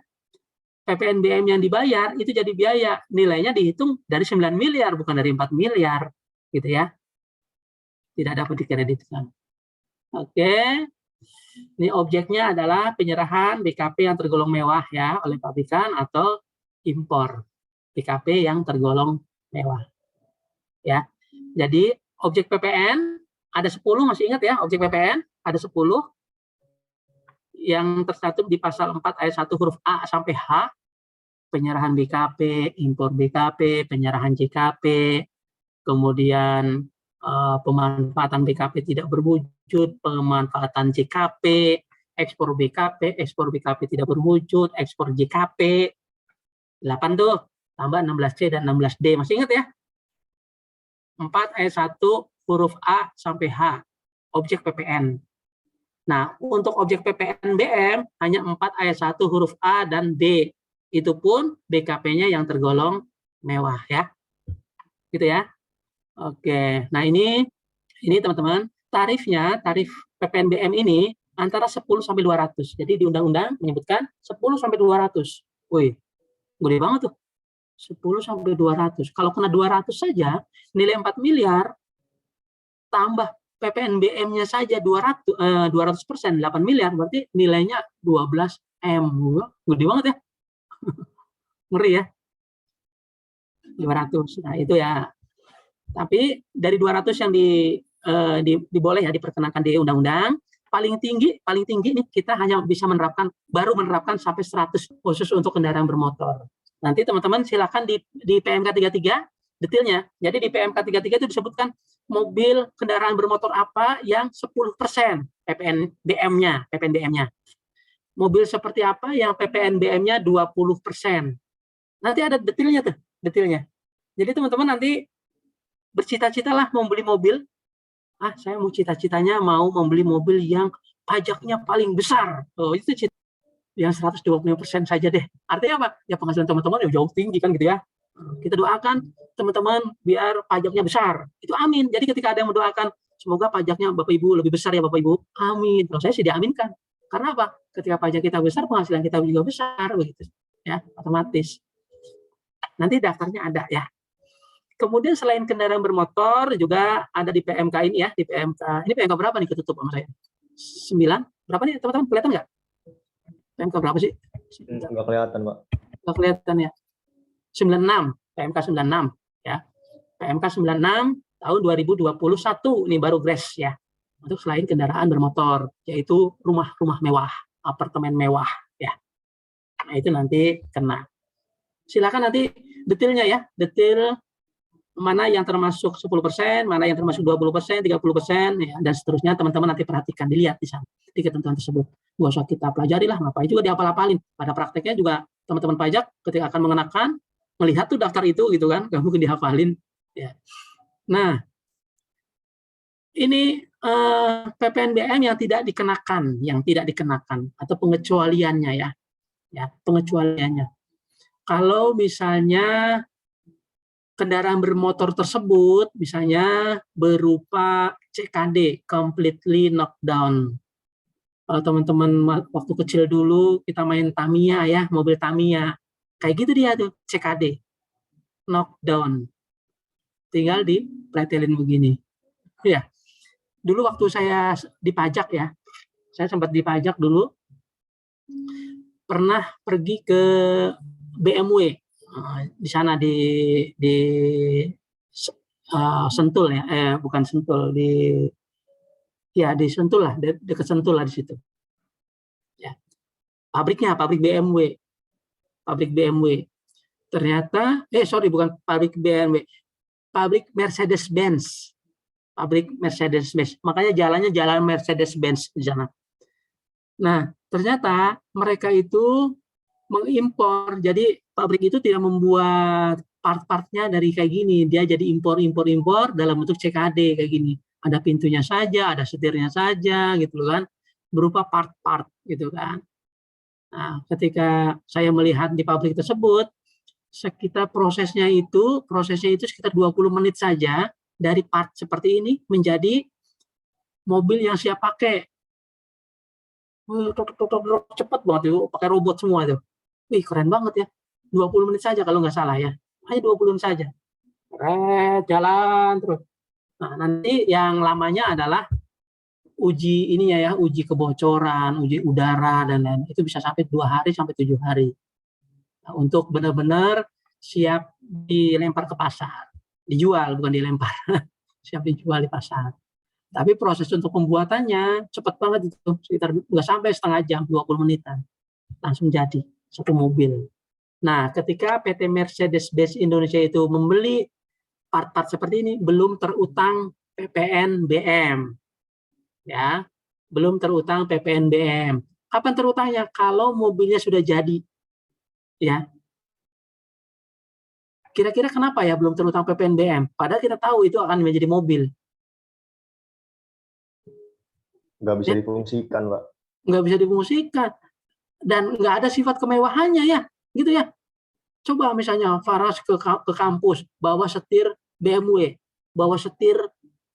PPN BM yang dibayar itu jadi biaya. Nilainya dihitung dari 9 miliar, bukan dari 4 miliar, gitu ya. Tidak dapat dikreditkan. Oke. Ini objeknya adalah penyerahan BKP yang tergolong mewah ya oleh pabrikan atau impor BKP yang tergolong mewah. Ya. Jadi objek PPN ada 10, masih ingat ya, objek PPN ada 10 yang tercantum di pasal 4 ayat 1 huruf A sampai H. Penyerahan BKP, impor BKP, penyerahan JKP, kemudian pemanfaatan BKP tidak berwujud, pemanfaatan JKP, ekspor BKP tidak berwujud, ekspor JKP. 8 tuh, tambah 16C dan 16D. Masih ingat ya? 4 ayat 1 huruf A sampai H, objek PPN. Nah, untuk objek PPN BM hanya 4 ayat 1 huruf A dan D. Itu pun BKP-nya yang tergolong mewah ya. Gitu ya. Oke, nah ini teman-teman, tarif PPN BM ini antara 10 sampai 200. Jadi di undang-undang menyebutkan 10 sampai 200. Wih, gede banget tuh. 10 sampai 200. Kalau kena 200 saja, nilai 4 miliar tambah PPN BM-nya saja 200%, 8 miliar, berarti nilainya 12 M. Gede banget ya. Ngeri ya. 200. Nah, itu ya. Tapi dari 200 yang diboleh ya diperkenankan di undang-undang, paling tinggi nih kita hanya bisa baru menerapkan sampai 100 khusus untuk kendaraan bermotor. Nanti teman-teman silakan di PMK 33 detailnya. Jadi di PMK 33 itu disebutkan mobil kendaraan bermotor apa yang 10% PPN BM-nya. Mobil seperti apa yang PPN BM-nya 20%. Nanti ada detailnya. Jadi teman-teman nanti bercita-citalah mau beli mobil. Saya mau cita-citanya mau membeli mobil yang pajaknya paling besar. Itu cita yang 120% saja deh. Artinya apa? Ya penghasilan teman-teman jauh tinggi kan gitu ya. Kita doakan teman-teman biar pajaknya besar. Itu amin. Jadi ketika ada yang mendoakan semoga pajaknya Bapak Ibu lebih besar ya Bapak Ibu. Amin. Kalau saya sih diaminkan. Karena apa? Ketika pajak kita besar, penghasilan kita juga besar begitu. Ya, otomatis. Nanti daftarnya ada ya. Kemudian selain kendaraan bermotor juga ada di PMK ini ya, di PMK. Ini PMK berapa nih ketutup sama saya? 9. Berapa nih teman-teman? Kelihatan nggak? PMK berapa sih? Nggak kelihatan, Pak. Nggak kelihatan ya. 96. PMK 96 ya. PMK 96 tahun 2021 ini baru GRES ya. Untuk selain kendaraan bermotor, yaitu rumah-rumah mewah, apartemen mewah ya. Nah, itu nanti kena. Silakan nanti detailnya ya, detail mana yang termasuk 10%, mana yang termasuk 20%, 30%, ya, dan seterusnya teman-teman nanti perhatikan, dilihat di sana, di ketentuan tersebut. Nggak usah kita pelajari lah, ngapain juga dihafal-hafalin. Pada prakteknya juga teman-teman pajak ketika akan mengenakan, melihat tuh daftar itu gitu kan, nggak mungkin dihafalin. Ya. Nah, ini PPNBM yang tidak dikenakan atau pengecualiannya ya, pengecualiannya. Kalau misalnya kendaraan bermotor tersebut misalnya berupa CKD, completely knockdown. Kalau teman-teman waktu kecil dulu kita main Tamiya ya, mobil Tamiya, kayak gitu dia tuh CKD, knockdown. Tinggal dipretelin begini. Ya, dulu waktu saya dipajak ya, saya sempat dipajak dulu, pernah pergi ke BMW di sana di Sentul ya, bukan Sentul, di Sentul lah, dekat Sentul lah di situ. Ya, pabrik BMW. Ternyata, bukan pabrik BMW, pabrik Mercedes-Benz. Makanya jalannya jalan Mercedes-Benz di sana. Nah, ternyata mereka itu mengimpor, jadi pabrik itu tidak membuat part-partnya dari kayak gini, dia jadi impor dalam bentuk CKD kayak gini. Ada pintunya saja, ada setirnya saja gitu kan, berupa part-part gitu kan. Nah, ketika saya melihat di pabrik tersebut, sekitar prosesnya itu sekitar 20 menit saja dari part seperti ini menjadi mobil yang siap pakai. Cepet banget itu, pakai robot semua itu. Wih, keren banget ya. 20 menit saja kalau nggak salah ya. Hanya 20 menit saja. Jalan terus. Nah, nanti yang lamanya adalah uji uji kebocoran, uji udara dan lain. Itu bisa sampai 2 hari sampai 7 hari. Nah, untuk benar-benar siap dilempar ke pasar. Dijual, bukan dilempar. Siap dijual di pasar. Tapi proses untuk pembuatannya cepat banget itu. Sekitar nggak sampai setengah jam, 20 menitan. Langsung jadi satu mobil. Nah, ketika PT Mercedes-Benz Indonesia itu membeli part-part seperti ini, belum terutang PPNBM. Ya, belum terutang PPNBM. Kapan terutangnya? Kalau mobilnya sudah jadi. Ya. Kira-kira kenapa ya belum terutang PPNBM? Padahal kita tahu itu akan menjadi mobil. Nggak bisa difungsikan, Pak. Nggak bisa difungsikan. Dan nggak ada sifat kemewahannya ya. Gitu ya. Coba misalnya Faras ke kampus, bawa setir BMW, bawa setir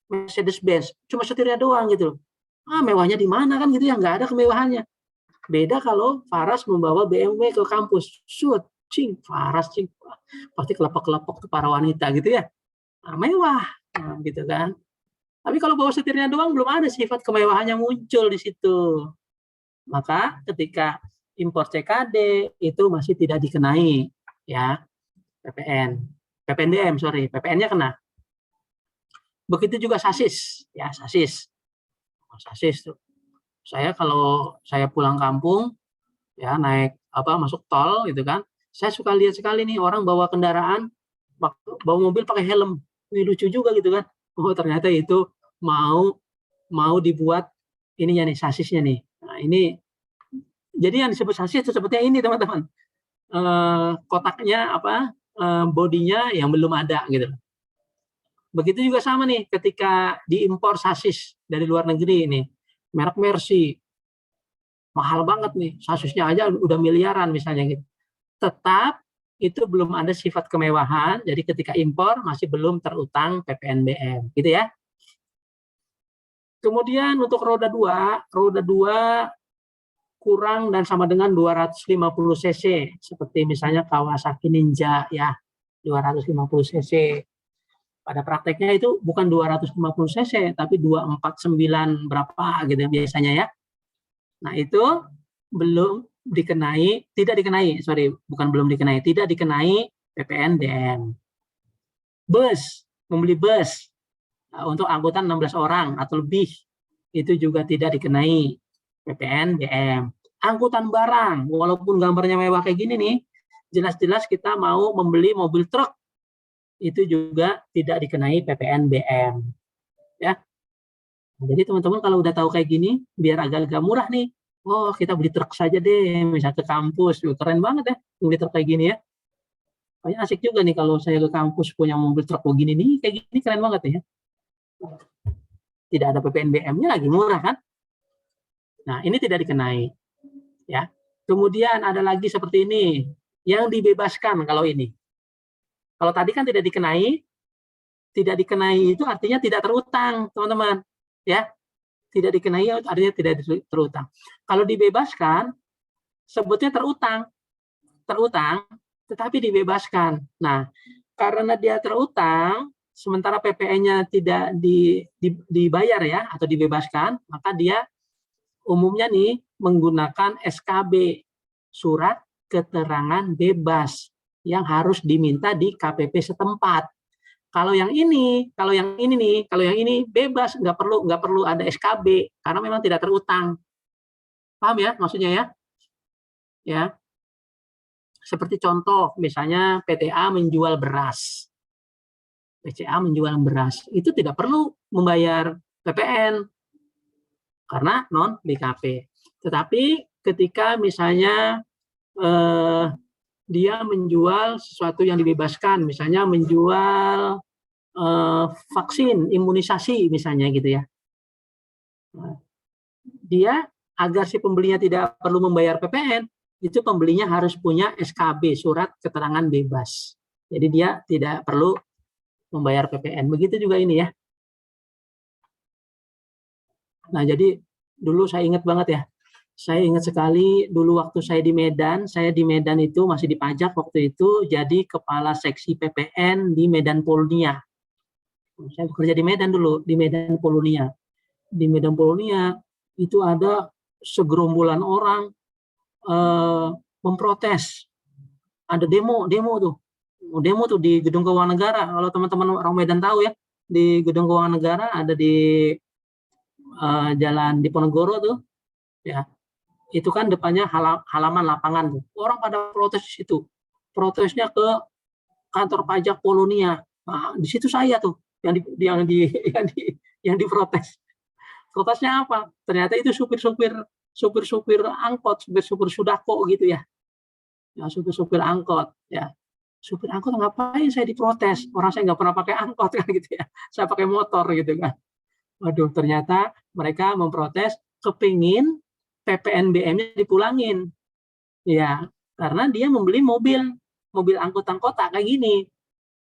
Mercedes-Benz, cuma setirnya doang gitu. Mewahnya di mana kan gitu ya, nggak ada kemewahannya. Beda kalau Faras membawa BMW ke kampus, Faras, pasti kelepok-kelepok tuh para wanita gitu ya. Mewah, gitu kan. Tapi kalau bawa setirnya doang belum ada sifat kemewahannya muncul di situ. Maka ketika impor CKD itu masih tidak dikenai ya PPN-nya kena. Begitu juga sasis ya, sasis tuh. Saya kalau saya pulang kampung ya naik masuk tol gitu kan, saya suka lihat sekali nih orang bawa kendaraan, bawa mobil pakai helm. Ini lucu juga gitu kan. Oh, ternyata itu mau dibuat ininya nih, sasisnya nih. Nah, ini jadi yang disebut sasis itu sepertinya ini teman-teman. Kotaknya bodinya yang belum ada gitu. Begitu juga sama nih ketika diimpor sasis dari luar negeri ini, merek Mercy, mahal banget nih, sasisnya aja udah miliaran misalnya gitu. Tetap itu belum ada sifat kemewahan, jadi ketika impor masih belum terutang PPNBM, gitu ya. Kemudian untuk roda 2 kurang dan sama dengan 250 cc, seperti misalnya Kawasaki Ninja ya, 250 cc. Pada prakteknya itu bukan 250 cc, tapi 249 berapa gitu biasanya ya. Nah itu tidak dikenai PPNBM. Bus membeli bus untuk angkutan 16 orang atau lebih, itu juga tidak dikenai PPNBM. Angkutan barang, walaupun gambarnya mewah kayak gini nih, jelas-jelas kita mau membeli mobil truk, itu juga tidak dikenai PPNBM. Ya. Jadi teman-teman kalau udah tahu kayak gini, biar agak-agak murah nih. Oh, kita beli truk saja deh, misalnya ke kampus. Keren banget ya, beli truk kayak gini ya. Kayaknya asik juga nih kalau saya ke kampus punya mobil truk begini nih, kayak gini keren banget ya. Tidak ada PPNBM-nya lagi, murah kan? Nah, ini tidak dikenai. Ya. Kemudian ada lagi seperti ini, yang dibebaskan kalau ini. Kalau tadi kan tidak dikenai itu artinya tidak terutang, teman-teman. Ya, tidak dikenai artinya tidak terutang. Kalau dibebaskan, sebutnya terutang, tetapi dibebaskan. Nah, karena dia terutang, sementara PPN-nya tidak dibayar ya atau dibebaskan, maka dia umumnya nih menggunakan SKB, surat keterangan bebas, yang harus diminta di KPP setempat. Kalau yang ini bebas, nggak perlu ada SKB karena memang tidak terutang. Paham ya maksudnya ya? Ya. Seperti contoh, misalnya PTA menjual beras. Itu tidak perlu membayar PPN karena non BKP. Tetapi ketika misalnya dia menjual sesuatu yang dibebaskan, misalnya menjual vaksin, imunisasi misalnya gitu ya. Dia agar si pembelinya tidak perlu membayar PPN, itu pembelinya harus punya SKB, surat keterangan bebas. Jadi dia tidak perlu membayar PPN. Begitu juga ini ya. Nah, jadi dulu saya ingat banget ya. Saya ingat sekali dulu waktu saya di Medan itu masih di pajak waktu itu, jadi kepala seksi PPN di Medan Polonia. Saya bekerja di Medan dulu, di Medan Polonia. Di Medan Polonia itu ada segerombolan orang memprotes. Ada demo tuh di Gedung Keuangan Negara. Kalau teman-teman orang Medan tahu ya, di Gedung Keuangan Negara ada di Jalan Diponegoro tuh, ya. Itu kan depannya halaman lapangan tuh. Orang pada protes di situ. Protesnya ke kantor pajak Polonia. Nah, di situ saya tuh yang diprotes. Protesnya apa? Ternyata itu supir angkot, supir sudako gitu ya. Ya, supir angkot ya. Supir angkot ngapain saya diprotes? Orang saya nggak pernah pakai angkot kan gitu ya. Saya pakai motor gitu kan. Waduh, ternyata mereka memprotes kepingin PPNBM-nya dipulangin. Ya, karena dia membeli mobil angkutan kota kayak gini.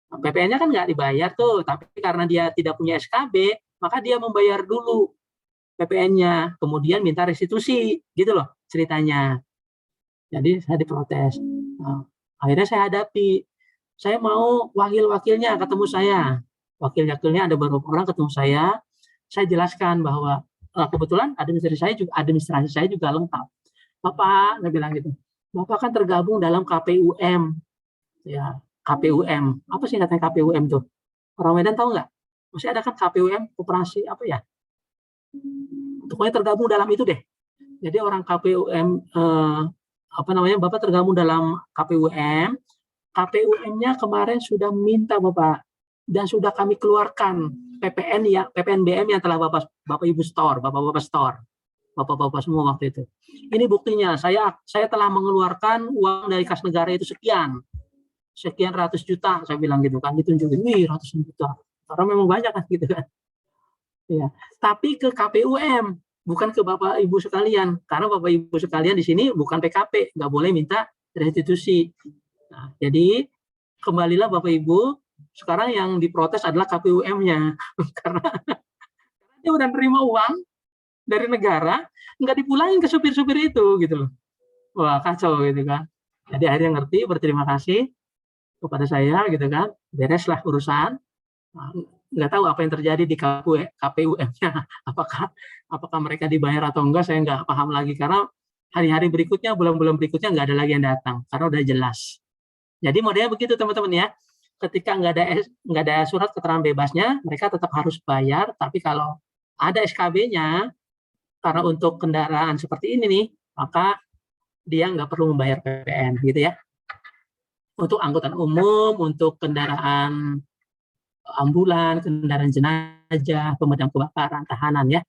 PPN-nya kan nggak dibayar tuh, tapi karena dia tidak punya SKB, maka dia membayar dulu PPN-nya, kemudian minta restitusi, gitu loh ceritanya. Jadi saya diprotes. Nah, akhirnya saya hadapi. Saya mau wakil-wakilnya ketemu saya. Wakil-wakilnya ada beberapa orang ketemu saya jelaskan bahwa kebetulan administrasi saya juga lengkap. Bapak, saya bilang gitu. Bapak kan tergabung dalam KPUM. Ya, KPUM. Apa sih katanya KPUM tuh? Orang Medan tahu nggak? Masih ada kan KPUM, koperasi apa ya? Pokoknya tergabung dalam itu deh. Jadi orang KPUM Bapak tergabung dalam KPUM. KPUM-nya kemarin sudah minta Bapak dan sudah kami keluarkan PPNBM yang telah Bapak Ibu store, Bapak-bapak store, Bapak-bapak semua waktu itu. Ini buktinya, saya telah mengeluarkan uang dari kas negara itu sekian ratus juta, saya bilang gitu kan, ditunjukin, wih ratusan juta, karena memang banyak kan gitu kan. Ya, tapi ke KPUM, bukan ke Bapak Ibu sekalian, karena Bapak Ibu sekalian di sini bukan PKP, nggak boleh minta restitusi. Nah, jadi kembalilah Bapak Ibu. Sekarang yang diprotes adalah KPUM-nya karena dia udah nerima uang dari negara nggak dipulangin ke supir-supir itu gitu loh. Wah, kacau gitu kan. Jadi akhirnya ngerti, berterima kasih kepada saya gitu kan, bereslah urusan. Nah, nggak tahu apa yang terjadi di KPUM-nya, apakah mereka dibayar atau enggak, saya nggak paham lagi karena hari-hari berikutnya, bulan-bulan berikutnya nggak ada lagi yang datang karena udah jelas. Jadi modelnya begitu teman-teman ya. ketika nggak ada surat keterangan bebasnya, mereka tetap harus bayar. Tapi kalau ada SKB-nya, karena untuk kendaraan seperti ini nih, maka dia nggak perlu membayar PPN, gitu ya. Untuk angkutan umum, untuk kendaraan ambulan, kendaraan jenazah, pemadam kebakaran, tahanan ya.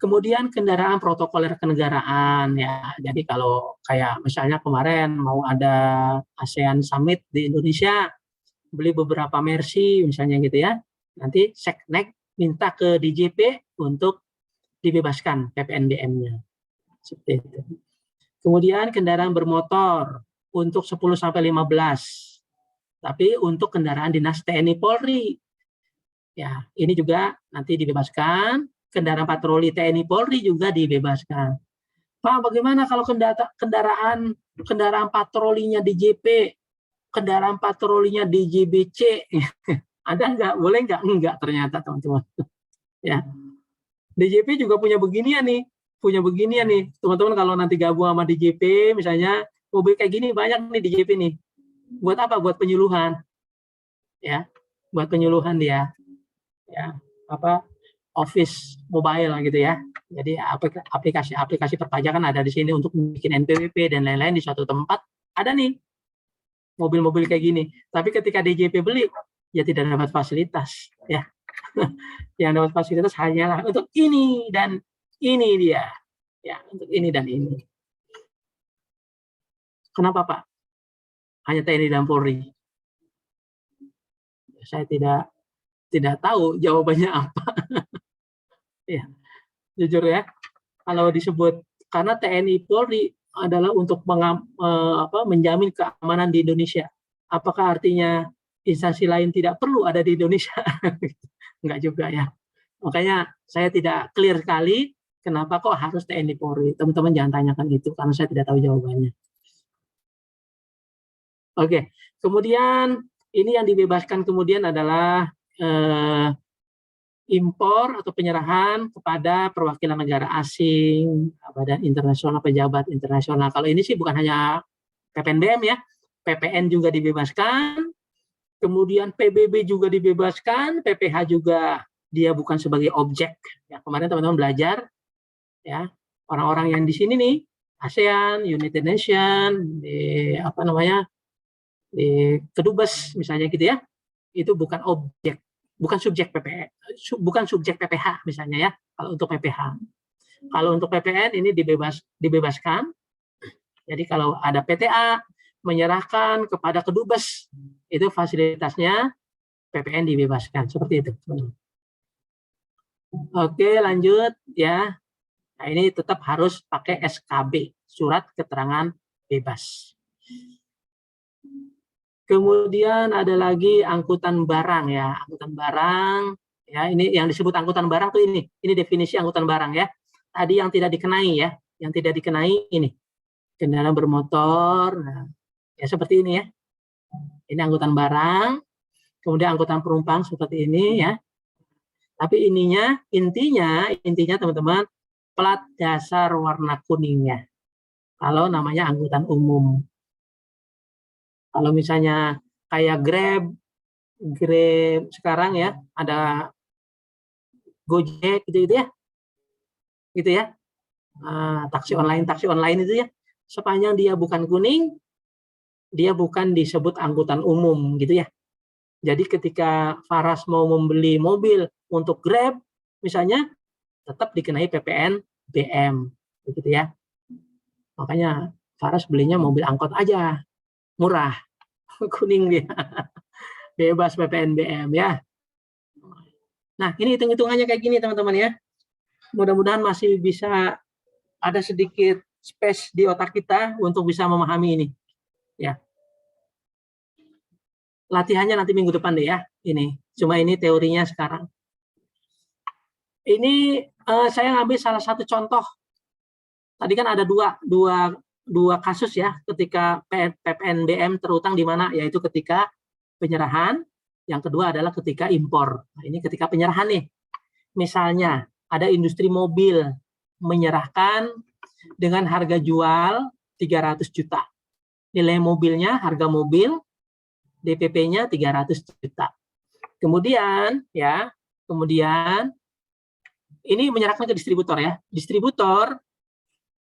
Kemudian kendaraan protokoler kenegaraan ya. Jadi kalau kayak misalnya kemarin mau ada ASEAN Summit di Indonesia, beli beberapa Mercy misalnya gitu ya. Nanti Seknek minta ke DJP untuk dibebaskan PPNBM-nya. Seperti itu. Kemudian kendaraan bermotor untuk 10 sampai 15. Tapi untuk kendaraan dinas TNI Polri ya, ini juga nanti dibebaskan. Kendaraan patroli TNI Polri juga dibebaskan. Pak, bagaimana kalau kendaraan patrolinya DJP, kendaraan patrolinya DJBC? Ada nggak? Boleh nggak? Enggak ternyata, teman-teman. Ya, DJP juga punya beginian nih. Teman-teman kalau nanti gabung sama DJP, misalnya mobil kayak gini banyak nih DJP nih. Buat apa? Buat penyuluhan. Ya, buat penyuluhan dia. Ya, office mobile gitu ya. Jadi aplikasi perpajakan ada di sini untuk bikin NPWP dan lain-lain di suatu tempat. Ada nih mobil-mobil kayak gini. Tapi ketika DJP beli, ya tidak dapat fasilitas ya. Yang dapat fasilitas hanyalah untuk ini dan ini dia. Ya, untuk ini dan ini. Kenapa, Pak? Hanya TNI dan Polri. Saya tidak tahu jawabannya apa. Ya, jujur ya, kalau disebut karena TNI Polri adalah untuk menjamin keamanan di Indonesia. Apakah artinya instansi lain tidak perlu ada di Indonesia? Enggak juga ya. Makanya saya tidak clear sekali kenapa kok harus TNI Polri. Teman-teman jangan tanyakan itu karena saya tidak tahu jawabannya. Oke, kemudian ini yang dibebaskan kemudian adalah impor atau penyerahan kepada perwakilan negara asing, badan internasional, pejabat internasional. Kalau ini sih bukan hanya PPNBM ya, PPN juga dibebaskan, kemudian PBB juga dibebaskan, PPH juga dia bukan sebagai objek. Ya, kemarin teman-teman belajar, ya orang-orang yang di sini nih, ASEAN, United Nation, di di Kedubes misalnya gitu ya, itu bukan objek. Bukan subjek PPH misalnya ya, kalau untuk PPH. Kalau untuk PPN ini dibebaskan. Jadi kalau ada PTA menyerahkan kepada Kedubes, itu fasilitasnya PPN dibebaskan. Seperti itu. Oke, lanjut ya. Nah, ini tetap harus pakai SKB, surat keterangan bebas. Kemudian ada lagi angkutan barang ya, angkutan barang ya, ini yang disebut angkutan barang tuh ini definisi angkutan barang ya. Tadi yang tidak dikenai ya, yang tidak dikenai ini kendaraan bermotor, nah, ya seperti ini ya. Ini angkutan barang, kemudian angkutan penumpang seperti ini ya. Tapi intinya teman-teman plat dasar warna kuningnya. Kalau namanya angkutan umum. Kalau misalnya kayak Grab sekarang ya, ada Gojek gitu ya, taksi online itu ya, sepanjang dia bukan kuning, dia bukan disebut angkutan umum gitu ya. Jadi ketika Faras mau membeli mobil untuk Grab, misalnya, tetap dikenai PPN BM, begitu ya. Makanya Faras belinya mobil angkot aja. Murah, kuning dia, bebas PPNBM ya. Nah, ini hitung-hitungannya kayak gini teman-teman ya. Mudah-mudahan masih bisa ada sedikit space di otak kita untuk bisa memahami ini. Ya. Latihannya nanti minggu depan deh ya. Ini, cuma ini teorinya sekarang. Ini saya ngambil salah satu contoh. Tadi kan ada dua kasus ya ketika PPNBM terutang di mana, yaitu ketika penyerahan, yang kedua adalah ketika impor. Nah, ini ketika penyerahan nih. Misalnya ada industri mobil menyerahkan dengan harga jual 300 juta. Nilai mobilnya, harga mobil DPP-nya 300 juta. Kemudian ini menyerahkan ke distributor ya. Distributor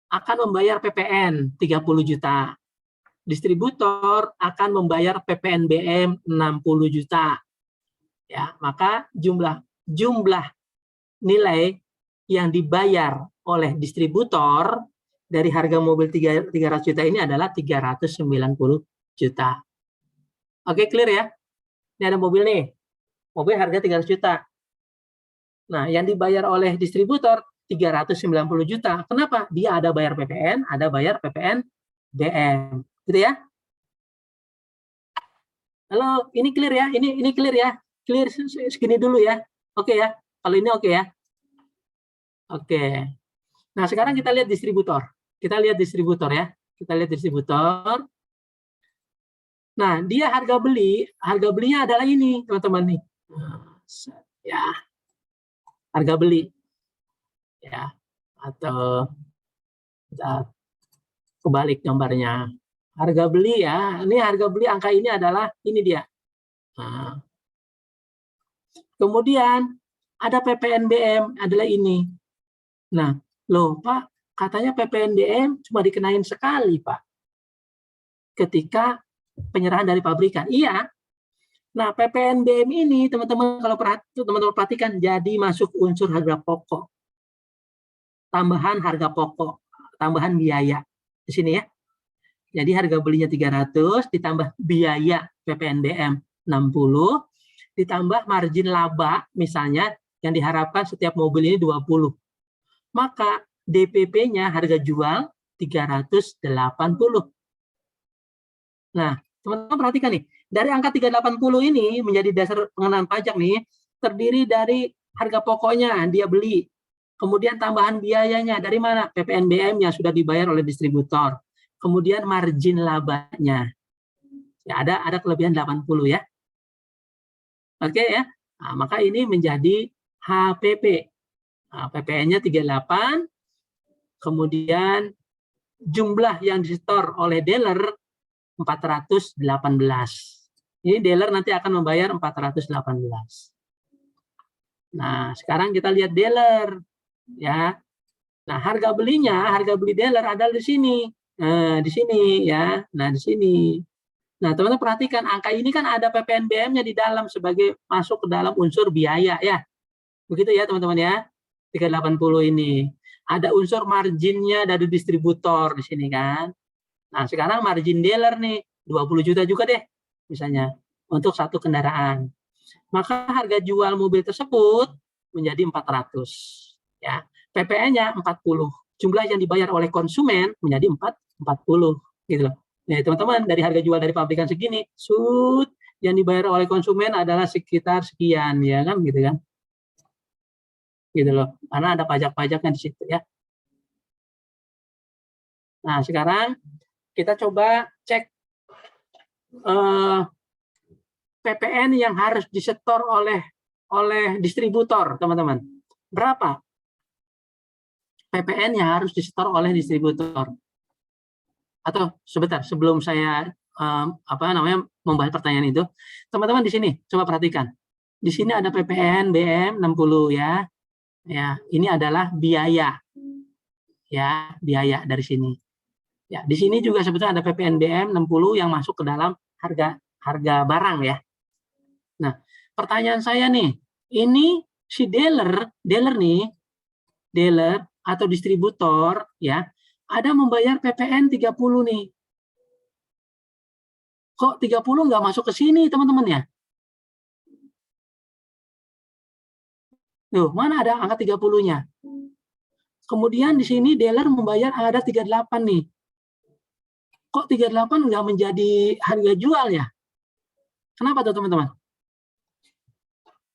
akan membayar PPN 30 juta. Distributor akan membayar PPNBM 60 juta. Ya, maka jumlah nilai yang dibayar oleh distributor dari harga mobil 300 juta ini adalah 390 juta. Oke, clear ya? Ini ada mobil nih. Mobil harga 300 juta. Nah, yang dibayar oleh distributor 390 juta. Kenapa? Dia ada bayar PPN, ada bayar PPN BM. Gitu ya? Halo, ini clear ya? Ini clear ya? Clear segini dulu ya. Oke ya? Kalau ini oke ya? Oke. Nah, sekarang kita lihat distributor. Kita lihat distributor ya. Kita lihat distributor. Nah, dia harga belinya adalah ini, teman-teman nih. Ya. Harga beli. Ya. Atau kebalik gambarnya. Harga beli ya. Ini harga beli angka ini adalah ini dia. Nah. Kemudian ada PPNBM adalah ini. Nah, loh Pak, katanya PPNBM cuma dikenain sekali, Pak. Ketika penyerahan dari pabrikan. Iya. Nah, PPNBM ini teman-teman kalau teman-teman perhatikan jadi masuk unsur harga pokok. Tambahan harga pokok, tambahan biaya. Di sini ya. Jadi harga belinya 300 ditambah biaya PPNBM 60 ditambah margin laba misalnya yang diharapkan setiap mobil ini 20. Maka DPP-nya harga jual 380. Nah, teman-teman perhatikan nih, dari angka 380 ini menjadi dasar pengenaan pajak nih, terdiri dari harga pokoknya dia beli, kemudian tambahan biayanya dari mana? PPNBM yang sudah dibayar oleh distributor, kemudian margin labanya. Ya, ada kelebihan 80 ya. Oke ya. Nah, maka ini menjadi HPP. Nah, PPN-nya 38, kemudian jumlah yang disetor oleh dealer 418. Ini dealer nanti akan membayar 418. Nah, sekarang kita lihat dealer ya. Nah, harga beli dealer adalah di sini. Nah, di sini ya. Nah, di sini. Nah, teman-teman perhatikan angka ini kan ada PPNBM-nya di dalam sebagai masuk ke dalam unsur biaya ya. Begitu ya, teman-teman ya. 380 ini. Ada unsur marginnya dari distributor di sini kan. Nah, sekarang margin dealer nih 20 juta juga deh misalnya untuk satu kendaraan. Maka harga jual mobil tersebut menjadi 400 ya. PPN-nya 40. Jumlah yang dibayar oleh konsumen menjadi 40 gitu loh. Nah, teman-teman dari harga jual dari pabrikan segini, yang dibayar oleh konsumen adalah sekitar sekian ya kan gitu kan. Gitu loh. Karena ada pajak-pajaknya di situ ya. Nah, sekarang kita coba cek PPN yang harus disetor oleh distributor, teman-teman. Berapa PPN yang harus disetor oleh distributor? Atau sebentar sebelum saya membahas pertanyaan itu, teman-teman di sini coba perhatikan. Di sini ada PPN BM 60 ya. Ya, ini adalah biaya. Ya, biaya dari sini. Ya, di sini juga sebetulnya ada PPNBM 60 yang masuk ke dalam harga barang ya. Nah, pertanyaan saya nih, ini si dealer atau distributor ya, ada membayar PPN 30 nih. Kok 30 nggak masuk ke sini, teman-teman ya? Tuh, mana ada angka 30-nya? Kemudian di sini dealer membayar ada 38 nih. Kok 38 nggak menjadi harga jual ya? Kenapa tuh teman-teman?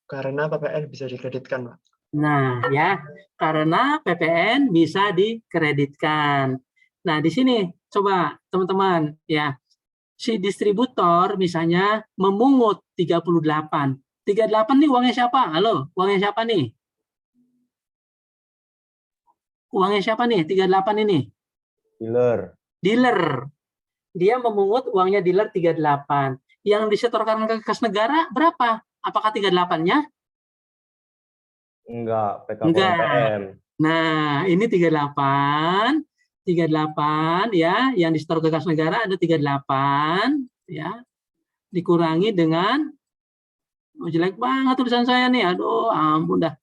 Karena PPN bisa dikreditkan, Pak. Nah ya, karena PPN bisa dikreditkan. Nah di sini coba teman-teman ya, si distributor misalnya memungut 38. 38 nih uangnya siapa? Halo, uangnya siapa nih? Uangnya siapa nih? 38 ini? Dealer. dia memungut uangnya dealer 38. Yang disetorkan ke kas negara berapa? Apakah 38-nya? Enggak, PK Enggak. PM. Nah, ini 38 ya, yang disetor ke kas negara ada 38 ya. Dikurangi dengan jelek banget tulisan saya nih. Aduh, ampun dah.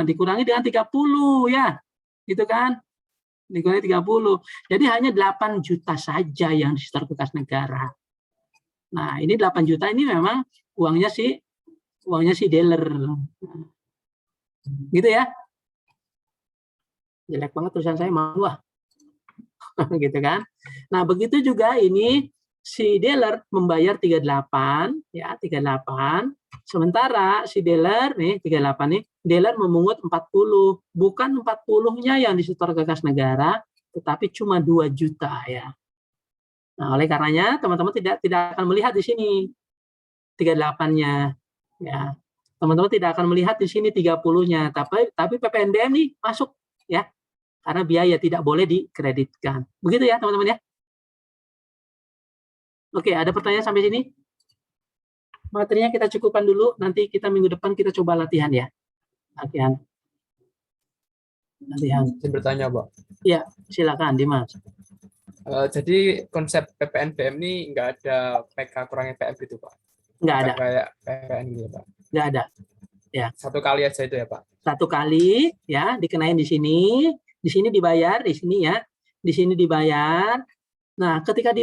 Dikurangi dengan 30 ya. Gitu kan? Dikurangi 30. Jadi hanya 8 juta saja yang disetor ke kas negara. Nah, ini 8 juta ini memang uangnya si dealer. Gitu ya. Jelek banget tulisan saya, malu ah. Gitu kan. Nah, begitu juga ini si dealer membayar 38 ya, 38. Sementara si dealer nih 38 nih, dealer memungut 40. Bukan 40-nya yang disetor ke kas negara, tetapi cuma 2 juta ya. Nah, oleh karenanya teman-teman tidak akan melihat di sini 38-nya ya. Teman-teman tidak akan melihat di sini 30-nya, tapi PPNBM nih masuk ya. Karena biaya tidak boleh dikreditkan. Begitu ya, teman-teman ya. Oke, ada pertanyaan sampai sini? Materinya kita cukupkan dulu, nanti kita minggu depan kita coba latihan ya. Latihan. Saya bertanya, Pak. Iya, silakan Dimas. Jadi konsep PPNBM ini nggak ada PK kurang PM gitu, Pak? Nggak ada. Kayak PPN gitu, Pak? Nggak ada. Ya. Satu kali aja itu ya, Pak? Satu kali, ya, dikenain di sini dibayar, di sini ya, di sini dibayar. Nah, ketika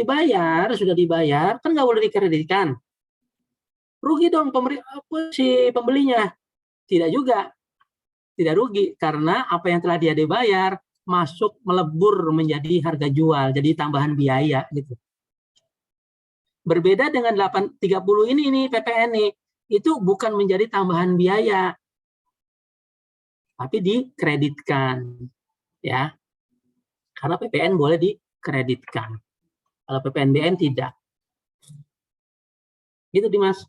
sudah dibayar, kan nggak boleh dikreditkan. Rugi dong si pembelinya. Tidak juga. Tidak rugi, karena apa yang telah dia dibayar masuk melebur menjadi harga jual, jadi tambahan biaya gitu. Berbeda dengan 830 ini PPN nih, itu bukan menjadi tambahan biaya, tapi dikreditkan ya. Karena PPN boleh dikreditkan. Kalau PPNBM tidak. Gitu Dimas.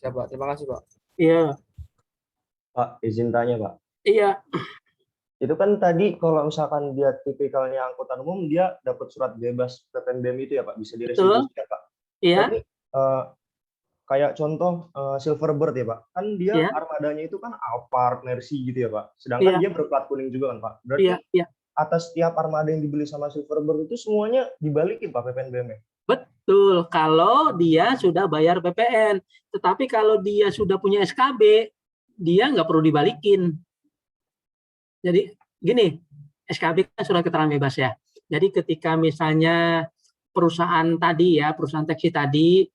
Siapa? Terima kasih, Pak. Iya. Pak, izin tanya, Pak. Iya. Itu kan tadi kalau misalkan dia tipikalnya angkutan umum, dia dapat surat bebas PPNBM itu ya, Pak? Bisa direstitusi ya, Pak? Iya. Berarti kayak contoh Silverbird ya, Pak? Kan dia armadanya itu kan Alphard, Mercy gitu ya, Pak? Sedangkan dia berplat kuning juga kan, Pak? Berarti atas setiap armada yang dibeli sama Silverbird itu semuanya dibalikin, Pak, PPNBM-nya? Betul, kalau dia sudah bayar PPN. Tetapi kalau dia sudah punya SKB, dia nggak perlu dibalikin. Jadi gini, SKB kan surat keterangan bebas ya. Jadi ketika misalnya perusahaan taksi tadi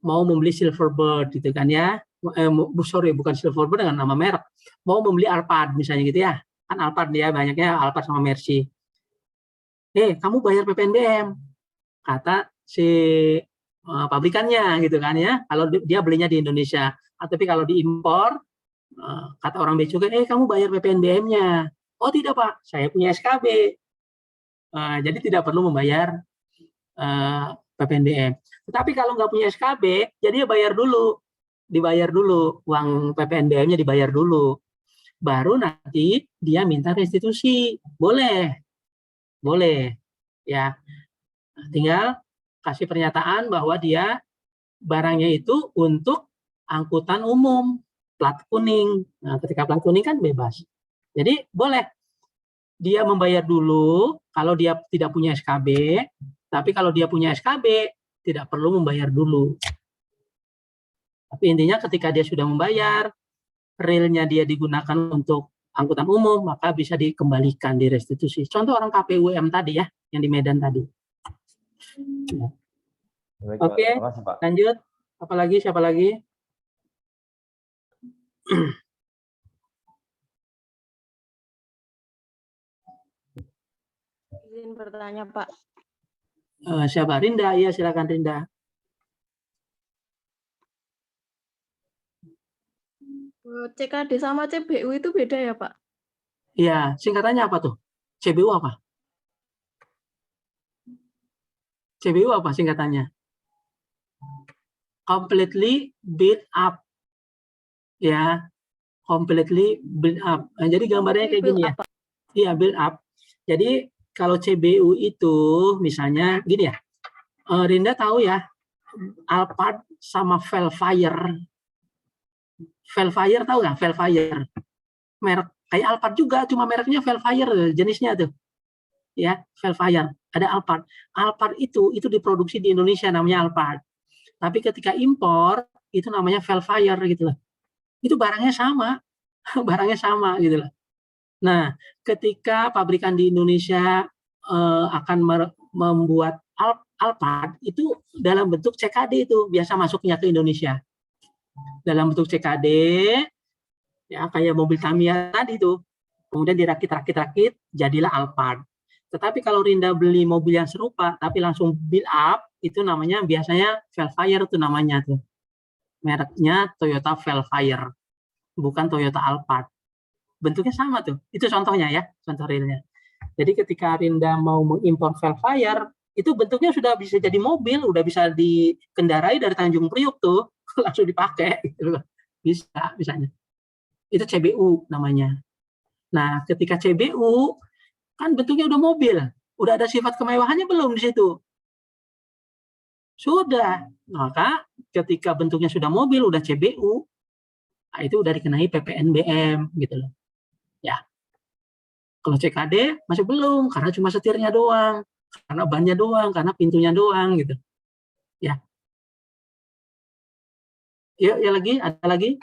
mau membeli Silverbird gitu kan ya, bukan Silverbird dengan nama merek, mau membeli Alphard misalnya gitu ya, kan Alphard dia banyaknya Alphard sama Mercy. Kamu bayar PPNBM, kata si pabrikannya gitu kan ya, kalau dia belinya di Indonesia. Tapi kalau diimpor, kata orang bea cukai, kamu bayar PPNBM-nya. Oh tidak Pak, saya punya SKB. Jadi tidak perlu membayar PPNBM. Tetapi kalau nggak punya SKB, jadi dibayar dulu uang PPNBM-nya dibayar dulu. Baru nanti dia minta restitusi, boleh ya. Tinggal kasih pernyataan bahwa dia barangnya itu untuk angkutan umum, plat kuning. Nah, ketika plat kuning kan bebas. Jadi boleh dia membayar dulu kalau dia tidak punya SKB, tapi kalau dia punya SKB tidak perlu membayar dulu. Tapi intinya ketika dia sudah membayar, realnya dia digunakan untuk angkutan umum, maka bisa dikembalikan, direstitusi. Contoh orang KPUM tadi ya, yang di Medan tadi. Oke, lanjut. Siapa lagi? Izin bertanya, Pak. Siapa? Rinda, iya silakan Rinda. CKD sama CBU itu beda ya, Pak? Iya, singkatannya apa tuh? CBU apa? CBU apa singkatannya? Completely built up. Ya, completely built up. Nah, jadi gambarnya kayak gini ya. Iya, build up. Jadi kalau CBU itu misalnya gini ya, Rinda tahu ya, Alphard sama Velfire. Velfire tahu nggak? Velfire. Merek kayak Alphard juga, cuma mereknya Velfire jenisnya tuh. Ya, Velfire. Ada Alphard. Alphard itu diproduksi di Indonesia namanya Alphard. Tapi ketika impor itu namanya Velfire gitu loh. Itu barangnya sama. Barangnya sama gitu loh. Nah, ketika pabrikan di Indonesia akan membuat Alphard itu dalam bentuk CKD itu biasa masuknya ke Indonesia. Dalam bentuk CKD ya kayak mobil Tamiya tadi itu. Kemudian dirakit jadilah Alphard. Tetapi kalau Rinda beli mobil yang serupa tapi langsung build up itu namanya biasanya Velfire itu namanya tuh. Mereknya Toyota Velfire. Bukan Toyota Alphard. Bentuknya sama tuh. Itu contohnya ya, contoh realnya. Jadi ketika Rinda mau mengimpor Velfire, itu bentuknya sudah bisa jadi mobil, udah bisa dikendarai dari Tanjung Priok tuh, langsung dipakai gitu. Bisa, misalnya. Itu CBU namanya. Nah, ketika CBU kan bentuknya udah mobil, udah ada sifat kemewahannya belum di situ? Sudah. Maka ketika bentuknya sudah mobil, udah CBU, itu udah dikenai PPNBM gitu loh. Ya. Kalau CKD masih belum karena cuma setirnya doang, karena bannya doang, karena pintunya doang gitu. Ya. Ya lagi, ada lagi?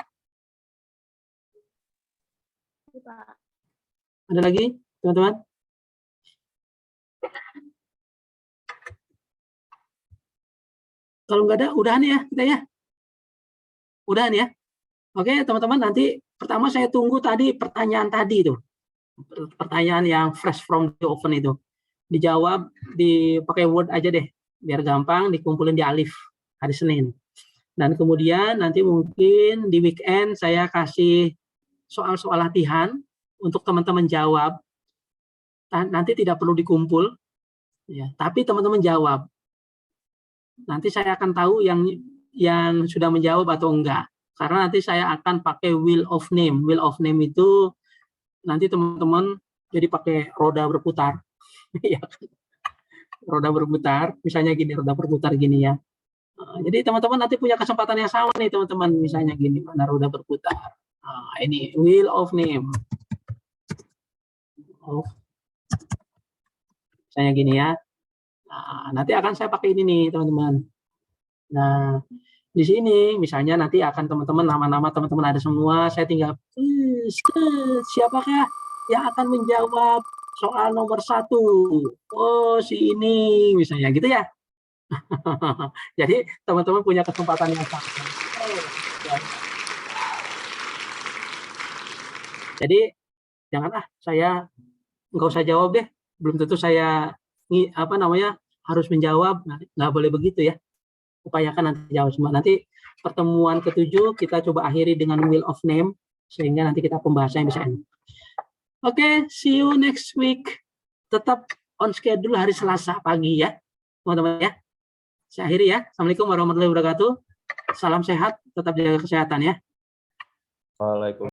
Ada lagi, teman-teman? Kalau nggak ada, udahan ya kita ya. Udahan ya. Oke, teman-teman, nanti pertama saya tunggu tadi pertanyaan tadi itu. Pertanyaan yang fresh from the oven itu. Dijawab dipakai Word aja deh, biar gampang dikumpulin di Alif hari Senin. Dan kemudian nanti mungkin di weekend saya kasih soal-soal latihan untuk teman-teman jawab. Nanti tidak perlu dikumpul, ya, tapi teman-teman jawab. Nanti saya akan tahu yang sudah menjawab atau enggak. Karena nanti saya akan pakai wheel of name. Wheel of name itu nanti teman-teman jadi pakai roda berputar. Roda berputar, misalnya gini, roda berputar gini ya. Jadi teman-teman nanti punya kesempatan yang sama nih teman-teman, misalnya gini, mana roda berputar. Ini wheel of name. Misalnya gini ya. Nanti akan saya pakai ini nih teman-teman. Nah, di sini misalnya nanti akan teman-teman nama-nama teman-teman ada semua, saya tinggal siapakah yang akan menjawab soal nomor 1? Oh, si ini misalnya gitu ya. Jadi teman-teman punya kesempatan yang sama. Jadi janganlah saya nggak usah jawab deh, belum tentu saya harus menjawab, nggak boleh begitu ya. Upayakan nanti jawab semua. Nanti pertemuan ke-7 kita coba akhiri dengan wheel of name sehingga nanti kita pembahasannya bisa enak. Oke, see you next week. Tetap on schedule hari Selasa pagi ya, teman-teman ya. Saya akhiri ya. Assalamualaikum warahmatullahi wabarakatuh. Salam sehat, tetap jaga kesehatan ya. Waalaikumsalam.